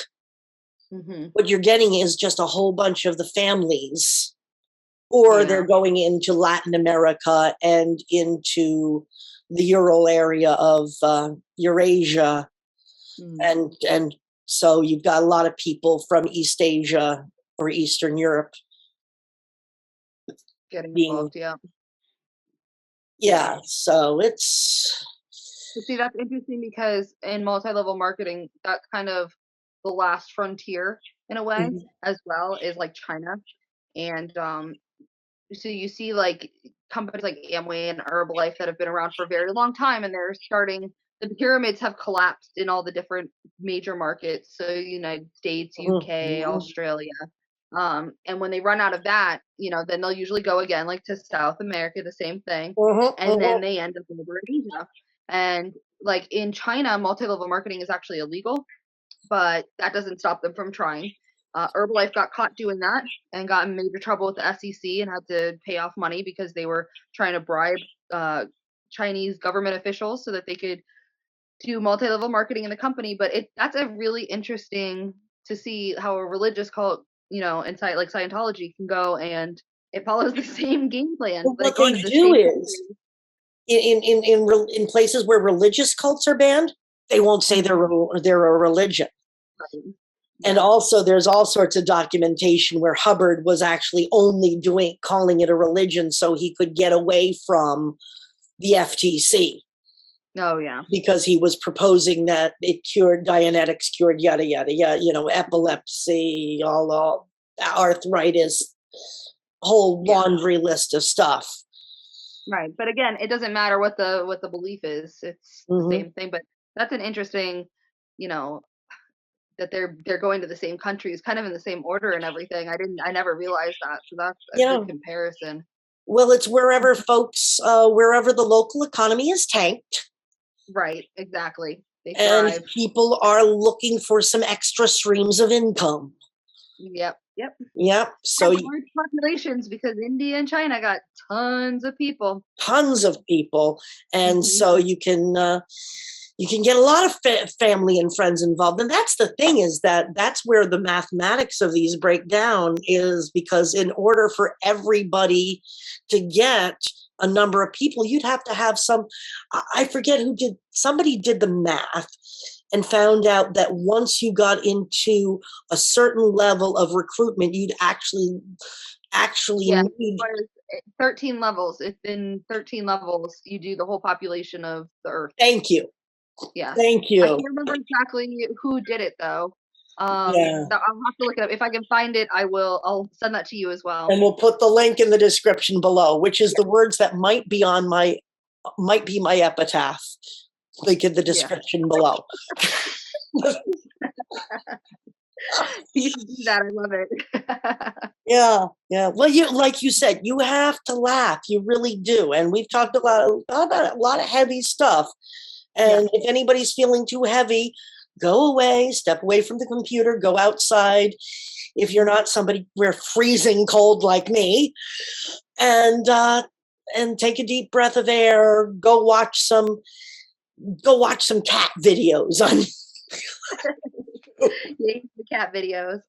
what you're getting is just a whole bunch of the families, or they're going into Latin America and into the Ural area of Eurasia. And so you've got a lot of people from East Asia or Eastern Europe getting involved. So it's, see, that's interesting, because in multi-level marketing, that's kind of the last frontier in a way, as well, is like China. And so you see like companies like Amway and Herbalife that have been around for a very long time, and the pyramids have collapsed in all the different major markets. So United States, UK, Australia. And when they run out of that, then they'll usually go again, like to South America, the same thing. And then they end up over in Asia. And like in China, multi-level marketing is actually illegal, but that doesn't stop them from trying. Herbalife got caught doing that and got in major trouble with the SEC and had to pay off money because they were trying to bribe Chinese government officials so that they could do multi-level marketing in the company. But that's a really interesting to see how a religious cult, inside like Scientology, can go, and it follows the same game plan. Well, what they do is in places where religious cults are banned, they won't say they're a religion. Right. And also there's all sorts of documentation where Hubbard was actually only calling it a religion so he could get away from the FTC. Oh, yeah. Because he was proposing that it cured Dianetics, cured yada, yada, yada, epilepsy, all arthritis, whole laundry list of stuff. Right. But again, it doesn't matter what the belief is. It's the same thing. But that's an interesting, that they're going to the same countries, kind of in the same order and everything. I never realized that. So that's a good comparison. Well, it's wherever wherever the local economy is tanked. Right, exactly. And people are looking for some extra streams of income. Yep. So large populations, because India and China got tons of people. And so you can get a lot of family and friends involved. And that's the thing, is that's where the mathematics of these break down, is because in order for everybody to get a number of people, you'd have to have I forget somebody did the math and found out that once you got into a certain level of recruitment, you'd actually need 13 levels. If in 13 levels, you do the whole population of the Earth. Thank you. Yeah. Thank you. I can't remember exactly who did it though. I'll have to look it up. If I can find it, I'll send that to you as well. And we'll put the link in the description below, which is the words that might be my epitaph. Link in the description below. You should do that. I love it. Yeah, yeah. Well, like you said, you have to laugh. You really do. And we've talked about a lot of heavy stuff. Yeah. And if anybody's feeling too heavy, go away, step away from the computer, go outside. If you're not somebody, we're freezing cold like me, and take a deep breath of air. Go watch some cat videos on. Yeah, the cat videos.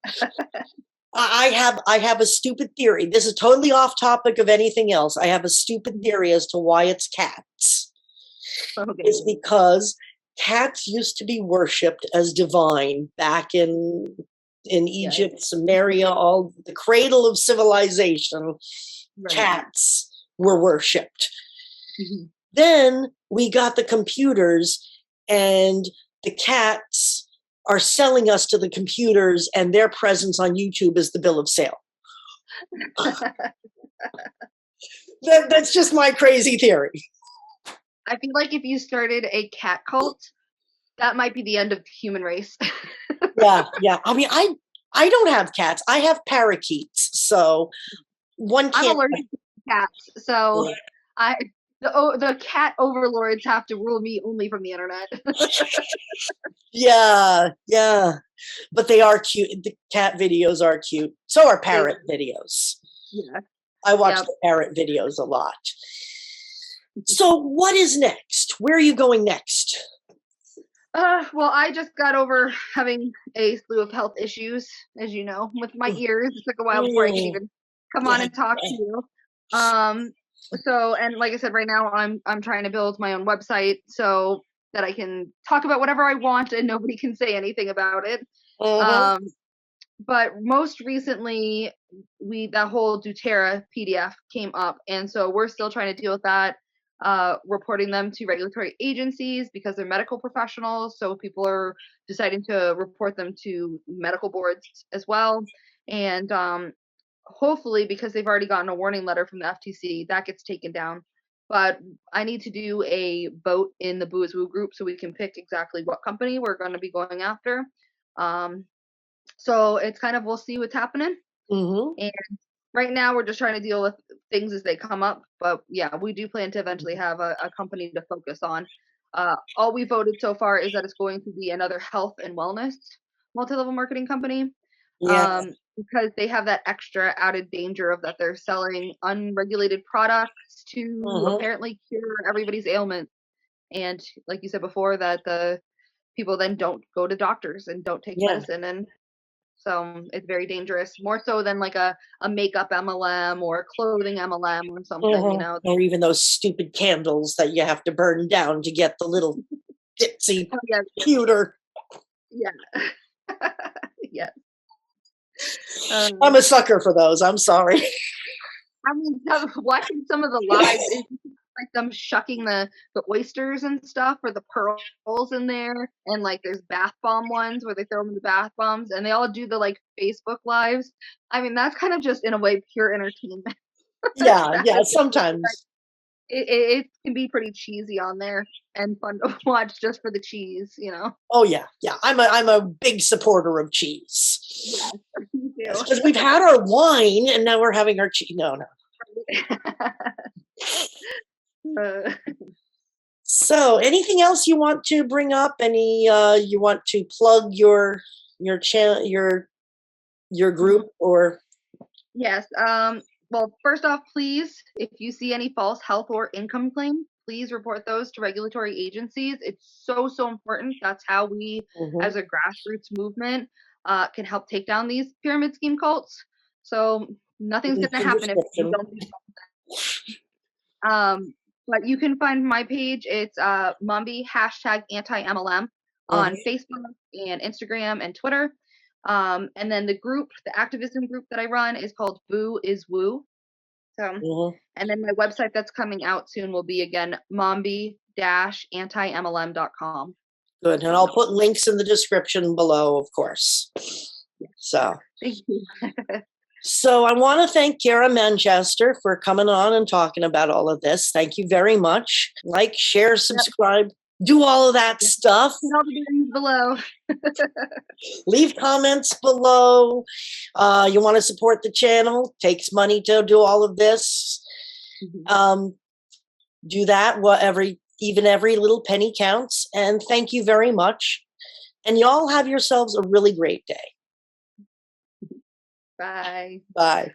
I have a stupid theory. This is totally off topic of anything else. I have a stupid theory as to why it's cats. Okay. It's because cats used to be worshipped as divine back in Egypt, Sumeria, all the cradle of civilization. Right. Cats were worshipped. Mm-hmm. Then we got the computers, and the cats are selling us to the computers, and their presence on YouTube is the bill of sale. That's just my crazy theory. I feel like if you started a cat cult, that might be the end of the human race. Yeah. I mean, I don't have cats. I have parakeets. So one can't. I'm allergic to cats. So the cat overlords have to rule me only from the internet. Yeah. But they are cute. The cat videos are cute. So are parrot videos. Yeah. I watch the parrot videos a lot. So what is next? Where are you going next? Well, I just got over having a slew of health issues, as you know, with my ears. It took a while before I could even come on and talk to you. So, and like I said, right now I'm trying to build my own website so that I can talk about whatever I want and nobody can say anything about it. But most recently, that whole doTERRA PDF came up, and so we're still trying to deal with that. Reporting them to regulatory agencies because they're medical professionals. So people are deciding to report them to medical boards as well. And hopefully, because they've already gotten a warning letter from the FTC, that gets taken down. But I need to do a vote in the Boo is Woo group so we can pick exactly what company we're going to be going after. So it's kind of, we'll see what's happening. Mm-hmm. And right now, we're just trying to deal with things as they come up. But yeah, we do plan to eventually have a company to focus on. All we voted so far is that it's going to be another health and wellness multi-level marketing company. Because they have that extra added danger of that they're selling unregulated products to apparently cure everybody's ailments. And like you said before, that the people then don't go to doctors and don't take medicine, and so it's very dangerous, more so than like a makeup MLM or a clothing MLM or something, you know. Or even those stupid candles that you have to burn down to get the little ditzy computer. Yeah. Yes. I'm a sucker for those. I'm sorry. I mean, watching some of the lives, like them shucking the oysters and stuff, or the pearls in there, and like there's bath bomb ones where they throw them in the bath bombs, and they all do the like Facebook lives. I mean, that's kind of just in a way pure entertainment. Yeah, sometimes it can be pretty cheesy on there and fun to watch just for the cheese, you know. Oh yeah. I'm a big supporter of cheese. Yes, because we've had our wine and now we're having our cheese. No. So, anything else you want to bring up? Any you want to plug your channel, your group, or? Yes. Well, first off, please, if you see any false health or income claims, please report those to regulatory agencies. It's so important. That's how we, as a grassroots movement, can help take down these pyramid scheme cults. So nothing's going to happen if you don't do something. But you can find my page. It's Mumby #anti-MLM on Facebook and Instagram and Twitter. And then the group, the activism group that I run, is called Boo is Woo. So, and then my website that's coming out soon will be again momby-anti-MLM.com. Good, and I'll put links in the description below, of course. So, thank you. So I want to thank Ceara Manchester for coming on and talking about all of this. Thank you very much. Like, share, subscribe. Do all of that stuff. See all the buttons below. Leave comments below. You want to support the channel? Takes money to do all of this. Do that. Even every little penny counts. And thank you very much. And y'all have yourselves a really great day. Bye. Bye.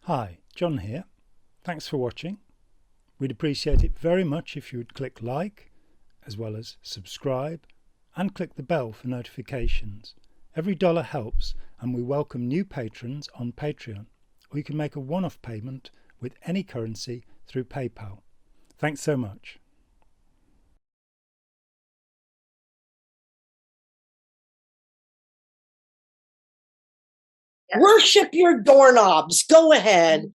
Hi, John here. Thanks for watching. We'd appreciate it very much if you would click like, as well as subscribe, and click the bell for notifications. Every dollar helps, and we welcome new patrons on Patreon, or you can make a one-off payment with any currency through PayPal. Thanks so much. Worship your doorknobs. Go ahead.